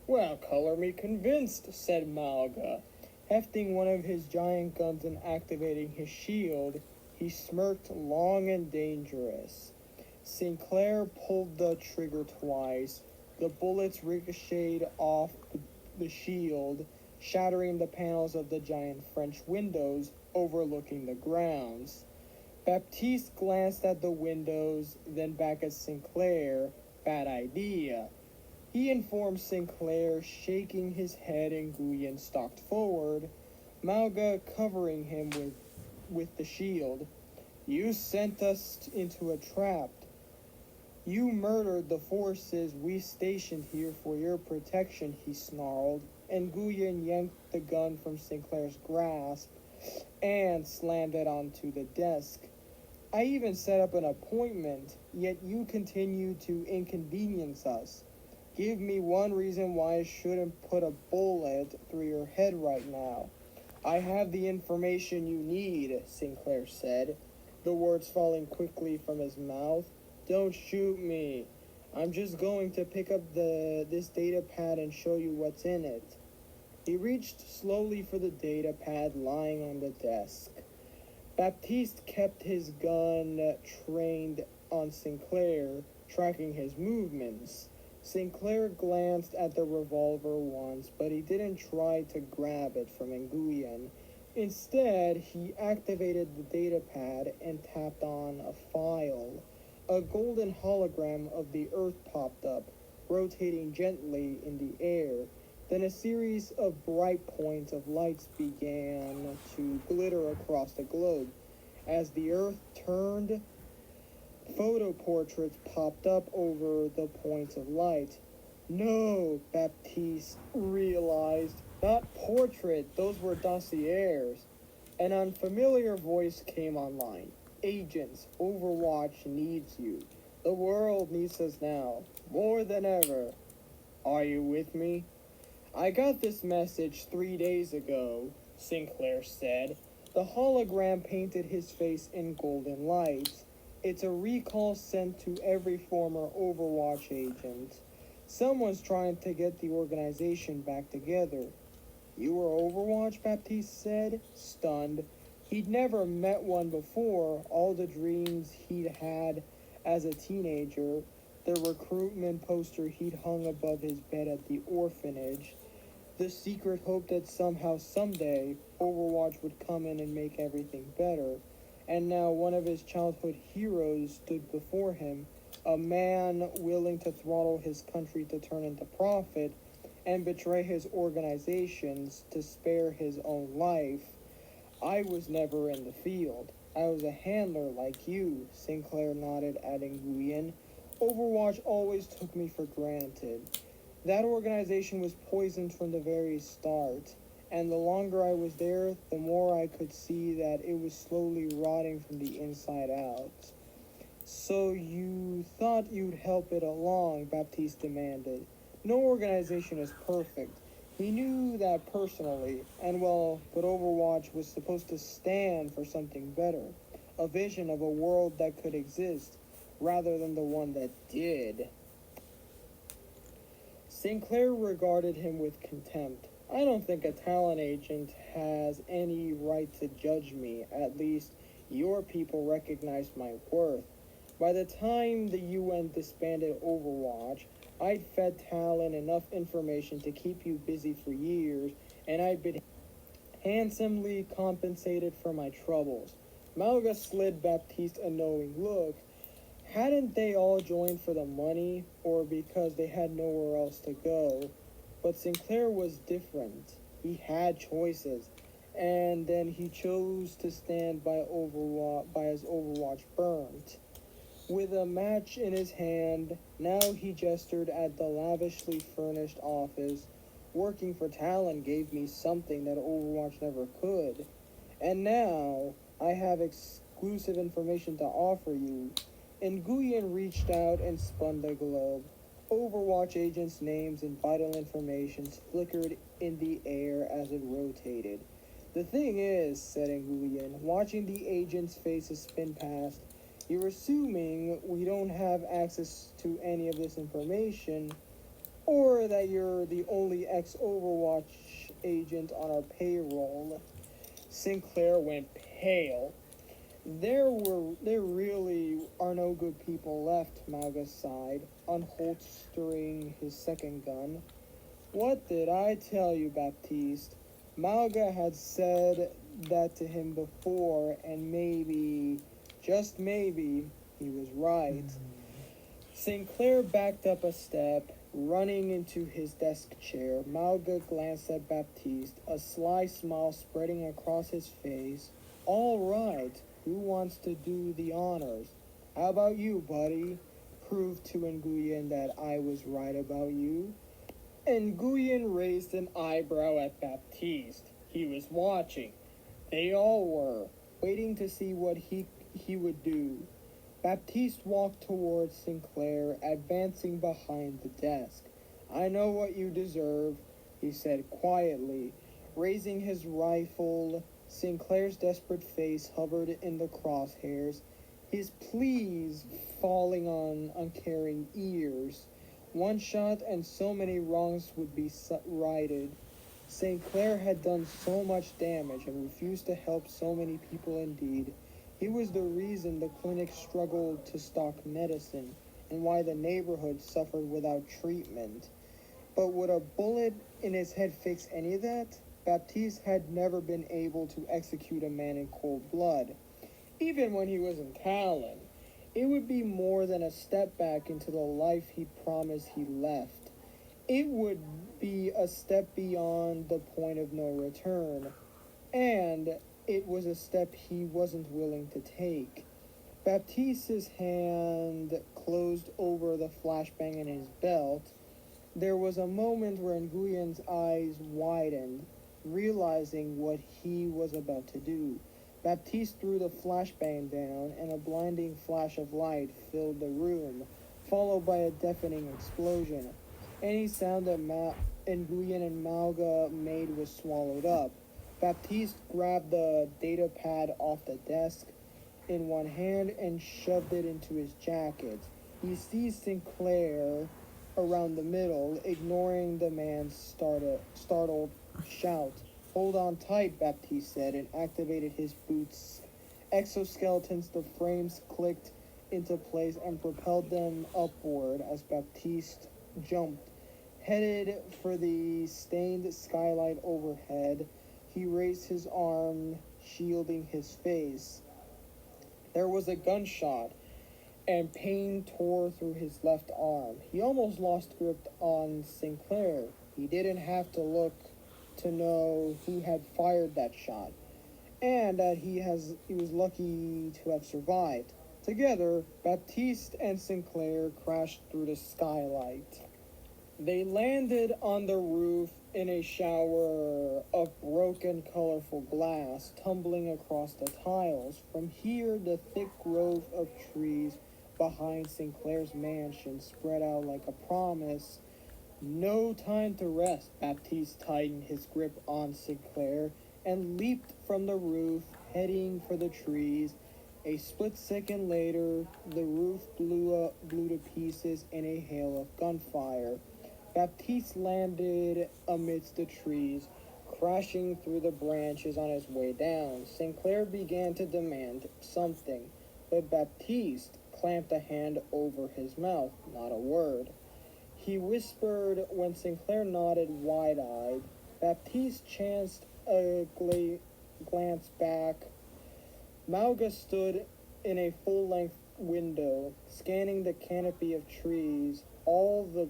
Well, color me convinced, said Mauga. Hefting one of his giant guns and activating his shield, he smirked long and dangerous. Sinclair pulled the trigger twice. The bullets ricocheted off the shield, shattering the panels of the giant French windows overlooking the grounds. Baptiste glanced at the windows, then back at Sinclair. Bad idea. He informed Sinclair, shaking his head, and Nguyen stalked forward, Mauga covering him with the shield. You sent us into a trap. You murdered the forces we stationed here for your protection, he snarled, and Nguyen yanked the gun from Sinclair's grasp and slammed it onto the desk. I even set up an appointment, yet you continue to inconvenience us. Give me one reason why I shouldn't put a bullet through your head right now. I have the information you need, Sinclair said, the words falling quickly from his mouth. Don't shoot me. I'm just going to pick up this data pad and show you what's in it. He reached slowly for the data pad lying on the desk. Baptiste kept his gun trained on Sinclair, tracking his movements. Sinclair glanced at the revolver once, but he didn't try to grab it from Nguyen. Instead, he activated the data pad and tapped on a file. A golden hologram of the Earth popped up, rotating gently in the air. Then a series of bright points of lights began to glitter across the globe. As the Earth turned, photo portraits popped up over the points of light. No, Baptiste realized. Not portrait, those were dossiers. An unfamiliar voice came online. Agents, Overwatch needs you. The world needs us now, more than ever. Are you with me? I got this message 3 days ago, Sinclair said. The hologram painted his face in golden lights. It's a recall sent to every former Overwatch agent. Someone's trying to get the organization back together. You were Overwatch, Baptiste said, stunned. He'd never met one before. All the dreams he'd had as a teenager, the recruitment poster he'd hung above his bed at the orphanage, the secret hope that somehow, someday, Overwatch would come in and make everything better. And now one of his childhood heroes stood before him, a man willing to throttle his country to turn into profit and betray his organizations to spare his own life. I was never in the field. I was a handler like you, Sinclair nodded at Nguyen. Overwatch always took me for granted. That organization was poisoned from the very start, and the longer I was there, the more I could see that it was slowly rotting from the inside out. So you thought you'd help it along, Baptiste demanded. No organization is perfect. He knew that personally, and well, but Overwatch was supposed to stand for something better. A vision of a world that could exist, rather than the one that did. Sinclair regarded him with contempt. I don't think a talent agent has any right to judge me. At least, your people recognize my worth. By the time the UN disbanded Overwatch, I'd fed Talon enough information to keep you busy for years, and I'd been handsomely compensated for my troubles. Malga slid Baptiste a knowing look. Hadn't they all joined for the money, or because they had nowhere else to go? But Sinclair was different. He had choices, and then he chose to stand by his Overwatch burnt. With a match in his hand, now he gestured at the lavishly furnished office. Working for Talon gave me something that Overwatch never could. And now, I have exclusive information to offer you. Nguyen reached out and spun the globe. Overwatch agents' names and vital information flickered in the air as it rotated. The thing is, said Nguyen, watching the agents' faces spin past, you're assuming we don't have access to any of this information, or that you're the only ex-Overwatch agent on our payroll. Sinclair went pale. There really are no good people left, Malga sighed, unholstering his second gun. What did I tell you, Baptiste? Malga had said that to him before, and maybe, just maybe, he was right. Sinclair backed up a step, running into his desk chair. Malga glanced at Baptiste, a sly smile spreading across his face. All right, who wants to do the honors? How about you, buddy? Prove to Nguyen that I was right about you. Nguyen raised an eyebrow at Baptiste. He was watching. They all were, waiting to see what he would do. Baptiste walked towards Sinclair, advancing behind the desk. I know what you deserve, he said quietly, raising his rifle. Sinclair's desperate face hovered in the crosshairs, his pleas falling on uncaring ears. One shot and so many wrongs would be righted. Sinclair had done so much damage and refused to help so many people indeed. He was the reason the clinic struggled to stock medicine and why the neighborhood suffered without treatment. But would a bullet in his head fix any of that? Baptiste had never been able to execute a man in cold blood, even when he was in Talon. It would be more than a step back into the life he promised he left. It would be a step beyond the point of no return, and it was a step he wasn't willing to take. Baptiste's hand closed over the flashbang in his belt. There was a moment where Nguyen's eyes widened, realizing what he was about to do. Baptiste threw the flashbang down, and a blinding flash of light filled the room, followed by a deafening explosion. Any sound that Nguyen and Malga made was swallowed up. Baptiste grabbed the data pad off the desk in one hand and shoved it into his jacket. He seized Sinclair around the middle, ignoring the man's startled shout. Hold on tight, Baptiste said, and activated his boots. Exoskeletons, the frames clicked into place and propelled them upward as Baptiste jumped. Headed for the stained skylight overhead, he raised his arm, shielding his face. There was a gunshot, and pain tore through his left arm. He almost lost grip on Sinclair. He didn't have to look to know who had fired that shot, and that he was lucky to have survived. Together, Baptiste and Sinclair crashed through the skylight. They landed on the roof in a shower of broken, colorful glass tumbling across the tiles. From here, the thick grove of trees behind Sinclair's mansion spread out like a promise. No time to rest. Baptiste tightened his grip on Sinclair and leaped from the roof, heading for the trees. A split second later, the roof blew to pieces in a hail of gunfire. Baptiste landed amidst the trees, crashing through the branches on his way down. Sinclair began to demand something, but Baptiste clamped a hand over his mouth, not a word. He whispered when Sinclair nodded wide-eyed. Baptiste chanced a glance back. Mauga stood in a full-length window, scanning the canopy of trees. All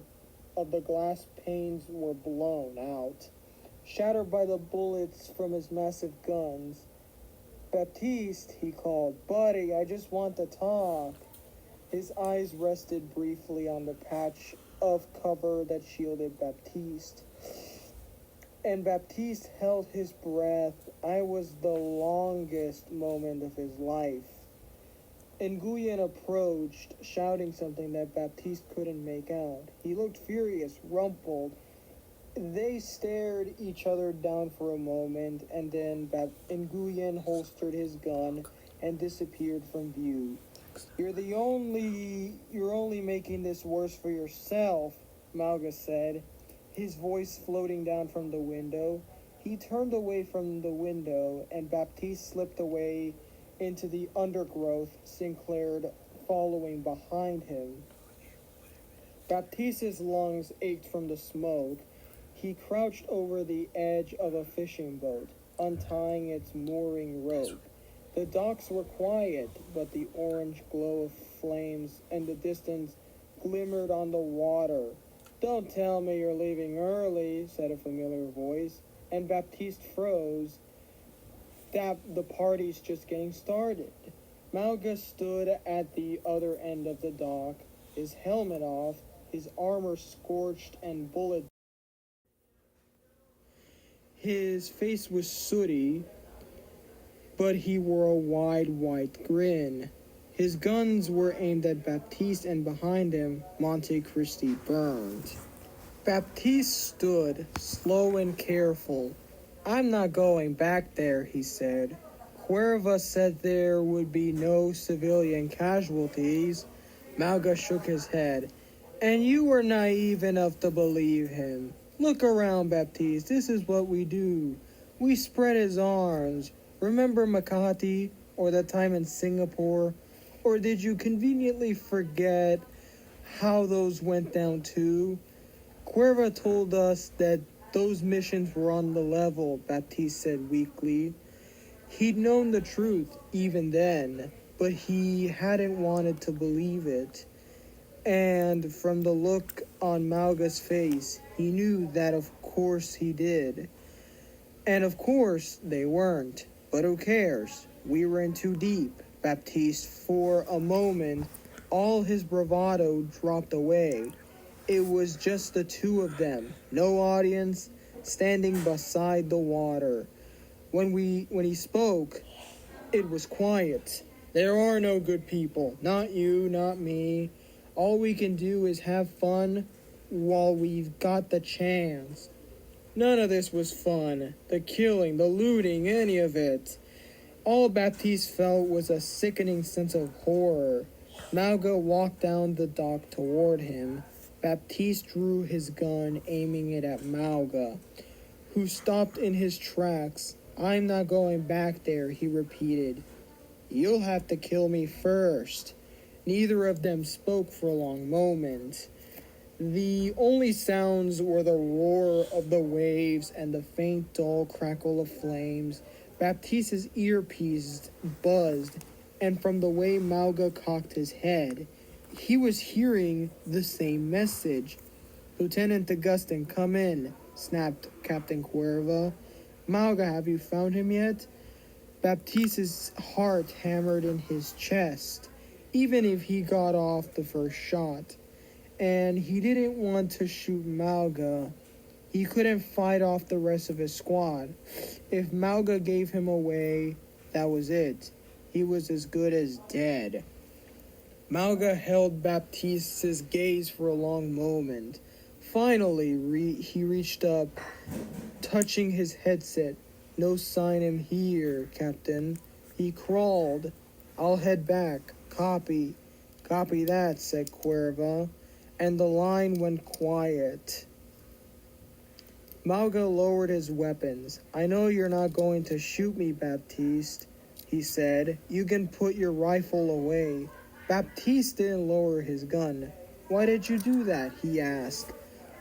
of the glass panes were blown out, shattered by the bullets from his massive guns. Baptiste, he called. Buddy, I just want to talk. His eyes rested briefly on the patch of cover that shielded Baptiste. And Baptiste held his breath. I was the longest moment of his life. Nguyen approached, shouting something that Baptiste couldn't make out. He looked furious, rumpled. They stared each other down for a moment, and then Nguyen holstered his gun and disappeared from view. You're only making this worse for yourself, Mauga said, his voice floating down from the window. He turned away from the window, and Baptiste slipped away into the undergrowth, Sinclair following behind him. Baptiste's lungs ached from the smoke. He crouched over the edge of a fishing boat, untying its mooring rope. The docks were quiet, but the orange glow of flames in the distance glimmered on the water. Don't tell me you're leaving early, said a familiar voice, and Baptiste froze. The party's just getting started. Mauga stood at the other end of the dock, his helmet off, his armor scorched and bullet. His face was sooty, but he wore a wide white grin. His guns were aimed at Baptiste, and behind him, Monte Cristi burned. Baptiste stood, slow and careful. I'm not going back there, he said. Cuerva said there would be no civilian casualties. Mauga shook his head. And you were naive enough to believe him. Look around, Baptiste. This is what we do. We spread his arms. Remember Makati, or that time in Singapore? Or did you conveniently forget how those went down too? Cuerva told us that those missions were on the level, Baptiste said weakly. He'd known the truth even then, but he hadn't wanted to believe it. And from the look on Mauga's face, he knew that of course he did. And of course they weren't. But who cares? We were in too deep. Baptiste, for a moment, all his bravado dropped away. It was just the two of them, no audience, standing beside the water. When he spoke, it was quiet. There are no good people. Not you, not me. All we can do is have fun while we've got the chance. None of this was fun. The killing, the looting, any of it. All Baptiste felt was a sickening sense of horror. Mauga walked down the dock toward him. Baptiste drew his gun, aiming it at Mauga. who stopped in his tracks. "I'm not going back there," he repeated. "You'll have to kill me first." Neither of them spoke for a long moment. The only sounds were the roar of the waves and the faint, dull crackle of flames. Baptiste's earpiece buzzed, and from the way Mauga cocked his head, he was hearing the same message. "Lieutenant Augustin, come in," snapped Captain Cuerva. "Mauga, have you found him yet?" Baptiste's heart hammered in his chest, even if he got off the first shot. And he didn't want to shoot Mauga. He couldn't fight off the rest of his squad. If Mauga gave him away, that was it. He was as good as dead. Mauga held Baptiste's gaze for a long moment. Finally, he reached up, touching his headset. "No sign him here, Captain." He crawled. "I'll head back. Copy." "Copy that," said Cuerva, and the line went quiet. Mauga lowered his weapons. "I know you're not going to shoot me, Baptiste," he said. "You can put your rifle away." Baptiste didn't lower his gun. "Why did you do that?" he asked.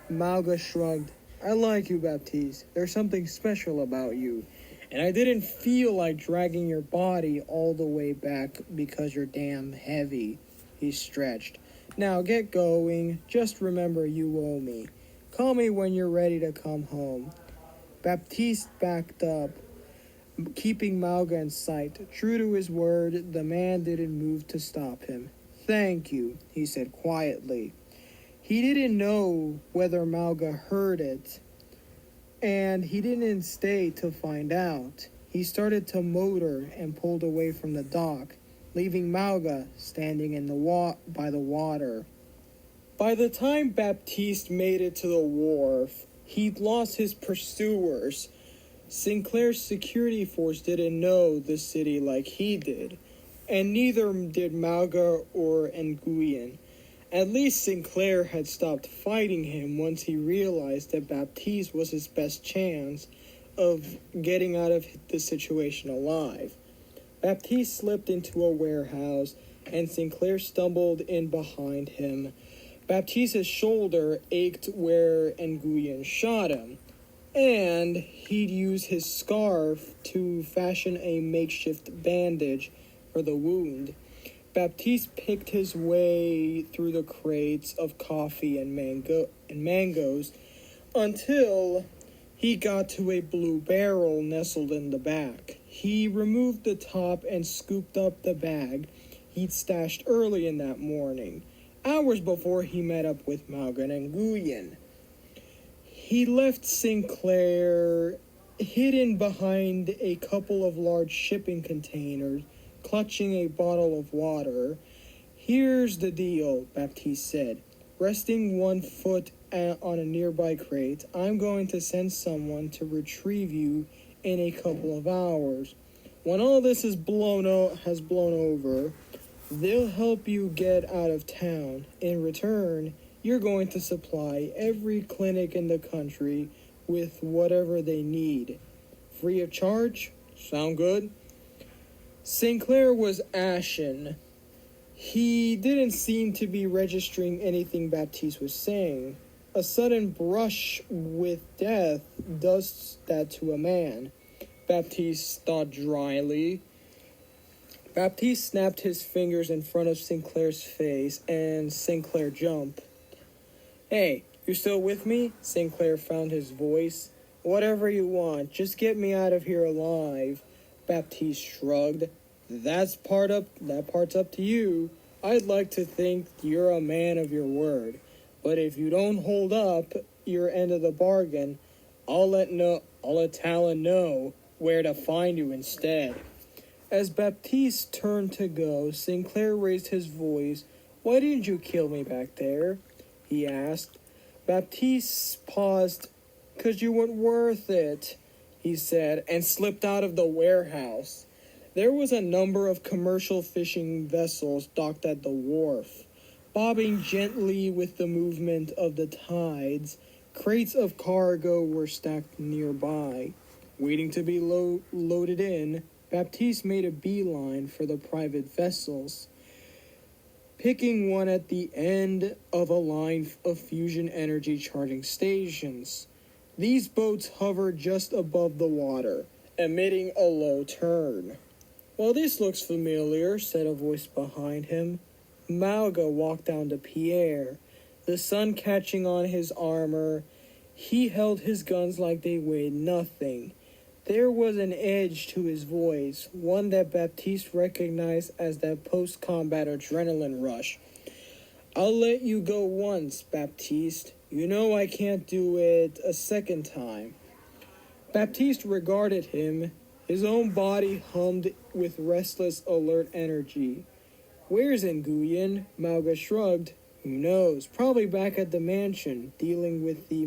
Mauga shrugged. "I like you, Baptiste. There's something special about you. And I didn't feel like dragging your body all the way back because you're damn heavy." He stretched. "Now get going. Just remember you owe me. Call me when you're ready to come home." Baptiste backed up, keeping Mauga in sight. True to his word, the man didn't move to stop him. "Thank you," he said quietly. He didn't know whether Mauga heard it, and he didn't stay to find out. He started to motor and pulled away from the dock, leaving Mauga standing in by the water. By the time Baptiste made it to the wharf, he'd lost his pursuers. Sinclair's security force didn't know the city like he did, and neither did Mauga or Nguyen. At least Sinclair had stopped fighting him once he realized that Baptiste was his best chance of getting out of the situation alive. Baptiste slipped into a warehouse, and Sinclair stumbled in behind him. Baptiste's shoulder ached where Nguyen shot him, and he'd used his scarf to fashion a makeshift bandage for the wound. Baptiste picked his way through the crates of coffee and mangoes until he got to a blue barrel nestled in the back. He removed the top and scooped up the bag he'd stashed early in that morning, hours before he met up with Mauga and Nguyen. He left Sinclair hidden behind a couple of large shipping containers, clutching a bottle of water. "Here's the deal," Baptiste said, resting one foot on a nearby crate. "I'm going to send someone to retrieve you in a couple of hours. When all this has blown over, they'll help you get out of town. In return, you're going to supply every clinic in the country with whatever they need. Free of charge? Sound good?" Sinclair was ashen. He didn't seem to be registering anything Baptiste was saying. A sudden brush with death does that to a man, Baptiste thought dryly. Baptiste snapped his fingers in front of Sinclair's face, and Sinclair jumped. "Hey, you still with me?" Sinclair found his voice. "Whatever you want, just get me out of here alive." Baptiste shrugged. That part's up to you. I'd like to think you're a man of your word, but if you don't hold up your end of the bargain, I'll let Talon know where to find you instead." As Baptiste turned to go, Sinclair raised his voice. "Why didn't you kill me back there?" he asked. Baptiste paused. "'Cause you weren't worth it," he said, and slipped out of the warehouse. There was a number of commercial fishing vessels docked at the wharf, bobbing gently with the movement of the tides. Crates of cargo were stacked nearby. Waiting to be loaded in, Baptiste made a beeline for the private vessels, picking one at the end of a line of fusion energy charging stations. These boats hovered just above the water, emitting a low turn. "Well, this looks familiar," said a voice behind him. Malga walked down to Pierre, the sun catching on his armor. He held his guns like they weighed nothing. There was an edge to his voice, one that Baptiste recognized as that post-combat adrenaline rush. "I'll let you go once, Baptiste. You know I can't do it a second time." Baptiste regarded him. His own body hummed with restless, alert energy. "Where's Nguyen?" Malga shrugged. "Who knows? Probably back at the mansion, dealing with the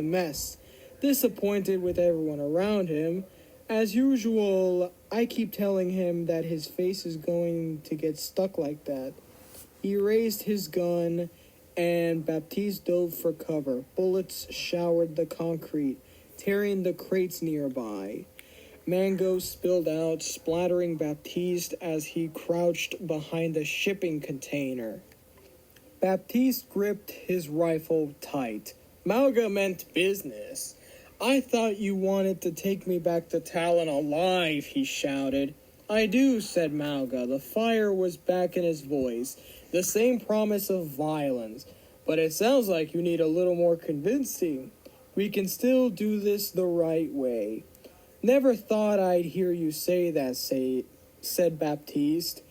mess. Disappointed with everyone around him. As usual, I keep telling him that his face is going to get stuck like that." He raised his gun, and Baptiste dove for cover. Bullets showered the concrete, tearing the crates nearby. Mango spilled out, splattering Baptiste as he crouched behind the shipping container. Baptiste gripped his rifle tight. "Malga meant business. I thought you wanted to take me back to Talon alive," he shouted. "I do," said Malga. The fire was back in his voice, the same promise of violence. "But it sounds like you need a little more convincing. We can still do this the right way." "Never thought I'd hear you say that," said Baptiste.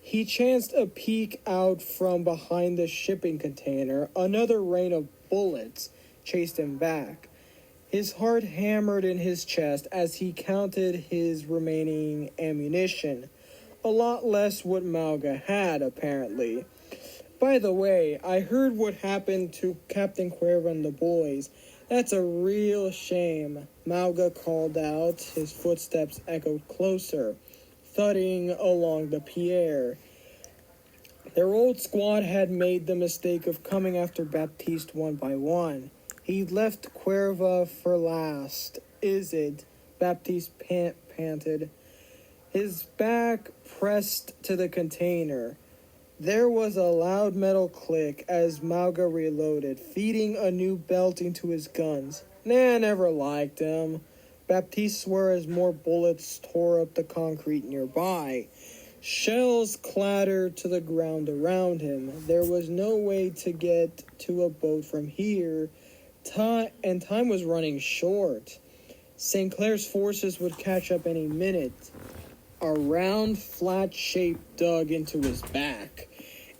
He chanced a peek out from behind the shipping container. Another rain of bullets chased him back. His heart hammered in his chest as he counted his remaining ammunition. A lot less what Malga had, apparently. "By the way, I heard what happened to Captain Cuervo and the boys. That's a real shame," Malga called out. His footsteps echoed closer, thudding along the pier. Their old squad had made the mistake of coming after Baptiste one by one. He'd left Cuerva for last. "Is it?" Baptiste panted, his back pressed to the container. There was a loud metal click as Malga reloaded, feeding a new belt into his guns. "Nah, never liked him." Baptiste swore as more bullets tore up the concrete nearby. Shells clattered to the ground around him. There was no way to get to a boat from here. Time was running short. St. Clair's forces would catch up any minute. A round, flat shape dug into his back,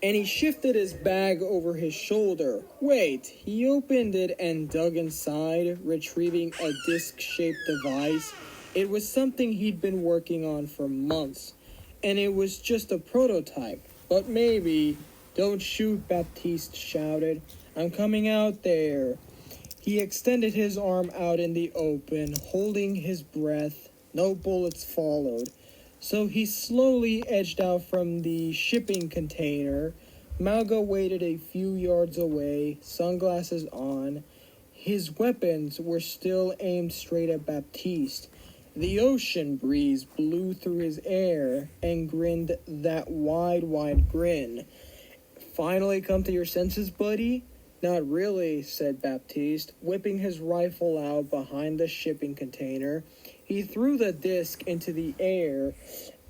and he shifted his bag over his shoulder. Wait, he opened it and dug inside, retrieving a disc-shaped device. It was something he'd been working on for months, and it was just a prototype. But maybe... "Don't shoot," Baptiste shouted. "I'm coming out there." He extended his arm out in the open, holding his breath. No bullets followed. So he slowly edged out from the shipping container. Malga waited a few yards away, sunglasses on. His weapons were still aimed straight at Baptiste. The ocean breeze blew through his hair and grinned that wide grin. "Finally come to your senses, buddy?" "Not really," said Baptiste, whipping his rifle out behind the shipping container. He threw the disc into the air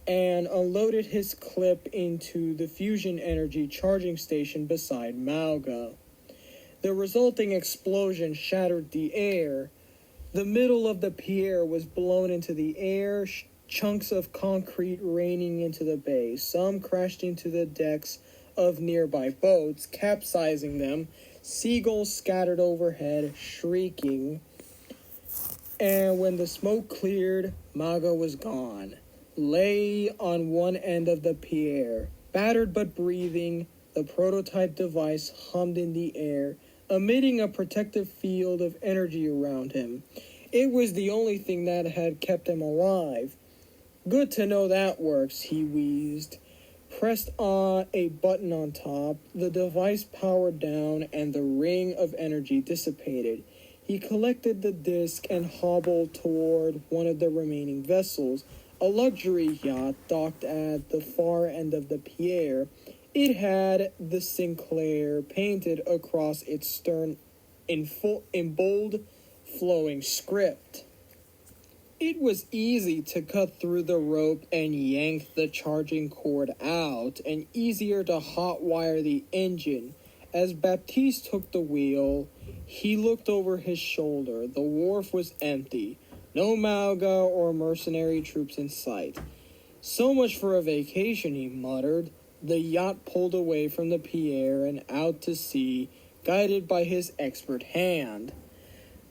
and unloaded his clip into the fusion energy charging station beside Malga. The resulting explosion shattered the air. The middle of the pier was blown into the air, chunks of concrete raining into the bay. Some crashed into the decks of nearby boats, capsizing them. Seagulls scattered overhead, shrieking. And when the smoke cleared, Malga was gone. Lay on one end of the pier, battered but breathing. The prototype device hummed in the air, emitting a protective field of energy around him. It was the only thing that had kept him alive. "Good to know that works," he wheezed. pressed on a button on top, the device powered down, and the ring of energy dissipated. He collected the disc and hobbled toward one of the remaining vessels, a luxury yacht docked at the far end of the pier. It had the Sinclair painted across its stern in bold, flowing script. It was easy to cut through the rope and yank the charging cord out, and easier to hotwire the engine. As Baptiste took the wheel, he looked over his shoulder. The wharf was empty. No Mauga or mercenary troops in sight. So much for a vacation, he muttered. The yacht pulled away from the pier and out to sea, guided by his expert hand.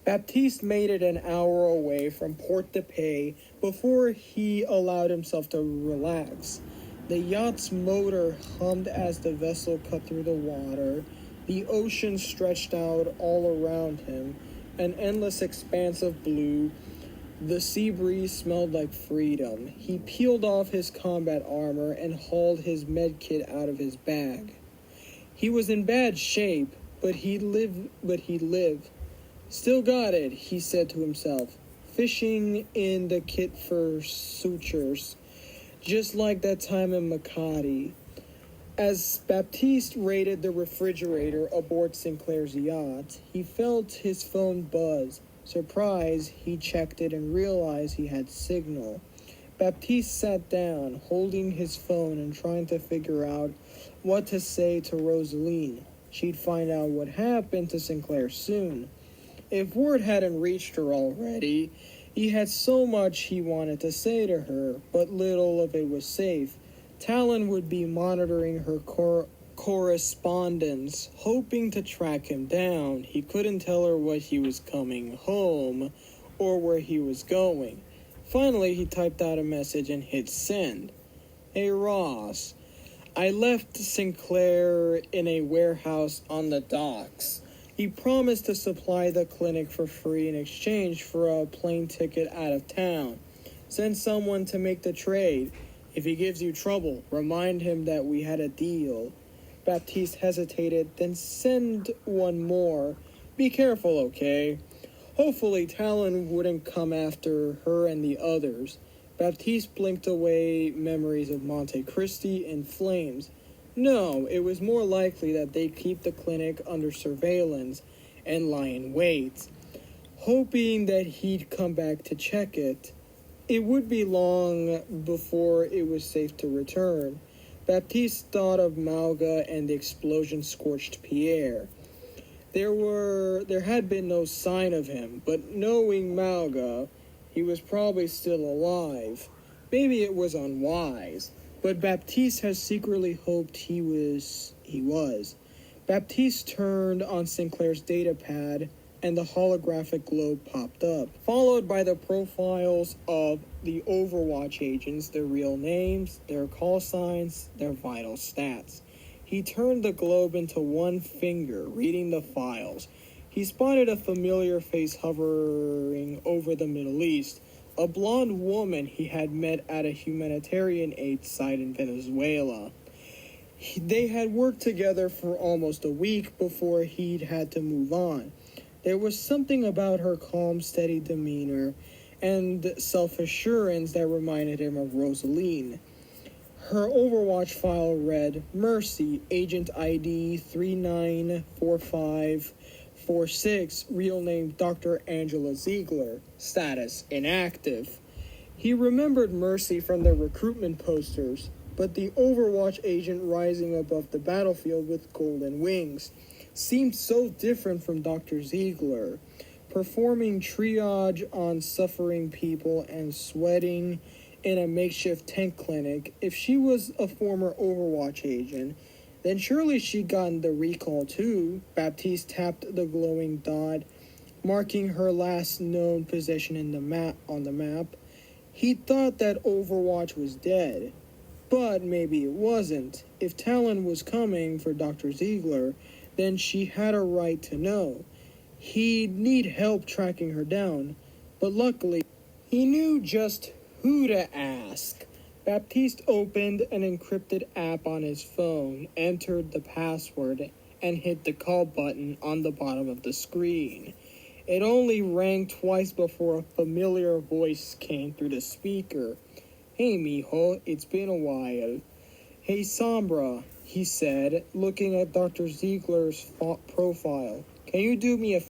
Baptiste made it an hour away from Port-de-Paix before he allowed himself to relax. The yacht's motor hummed as the vessel cut through the water. The ocean stretched out all around him, an endless expanse of blue. The sea breeze smelled like freedom. He peeled off his combat armor and hauled his med kit out of his bag. He was in bad shape, but he'd live. Still got it, he said to himself, fishing in the kit for sutures, just like that time in Makati. As Baptiste raided the refrigerator aboard Sinclair's yacht, he felt his phone buzz. Surprised, he checked it and realized he had signal. Baptiste sat down, holding his phone and trying to figure out what to say to Rosaline. She'd find out what happened to Sinclair soon. If word hadn't reached her already, he had so much he wanted to say to her, but little of it was safe. Talon would be monitoring her correspondence, hoping to track him down. He couldn't tell her what he was coming home or where he was going. Finally, he typed out a message and hit send. Hey Ross, I left Sinclair in a warehouse on the docks. He promised to supply the clinic for free in exchange for a plane ticket out of town. Send someone to make the trade. If he gives you trouble, remind him that we had a deal. Baptiste hesitated, then send one more. Be careful, okay? Hopefully Talon wouldn't come after her and the others. Baptiste blinked away memories of Monte Cristi in flames. No, it was more likely that they'd keep the clinic under surveillance and lie in wait, hoping that he'd come back to check it. It would be long before it was safe to return. Baptiste thought of Mauga and the explosion-scorched Pierre. There had been no sign of him, but knowing Mauga, he was probably still alive. Maybe it was unwise, but Baptiste had secretly hoped he was. Baptiste turned on Sinclair's datapad, and the holographic globe popped up, followed by the profiles of the Overwatch agents, their real names, their call signs, their vital stats. He turned the globe into one finger, reading the files. He spotted a familiar face hovering over the Middle East, a blonde woman he had met at a humanitarian aid site in Venezuela. They had worked together for almost a week before he'd had to move on. There was something about her calm, steady demeanor and self-assurance that reminded him of Rosaline. Her Overwatch file read, Mercy, Agent ID 394546, real name Dr. Angela Ziegler, status inactive. He remembered Mercy from the recruitment posters, but the Overwatch agent rising above the battlefield with golden wings seemed so different from Dr. Ziegler, performing triage on suffering people and sweating in a makeshift tank clinic. If she was a former Overwatch agent, then surely she'd gotten the recall too. Baptiste tapped the glowing dot, marking her last known position on the map. He thought that Overwatch was dead, but maybe it wasn't. If Talon was coming for Dr. Ziegler, then she had a right to know. He'd need help tracking her down, but luckily, he knew just who to ask. Baptiste opened an encrypted app on his phone, entered the password, and hit the call button on the bottom of the screen. It only rang twice before a familiar voice came through the speaker. "Hey, mijo, it's been a while." "Hey, Sombra," he said, looking at Dr. Ziegler's profile. "Can you do me a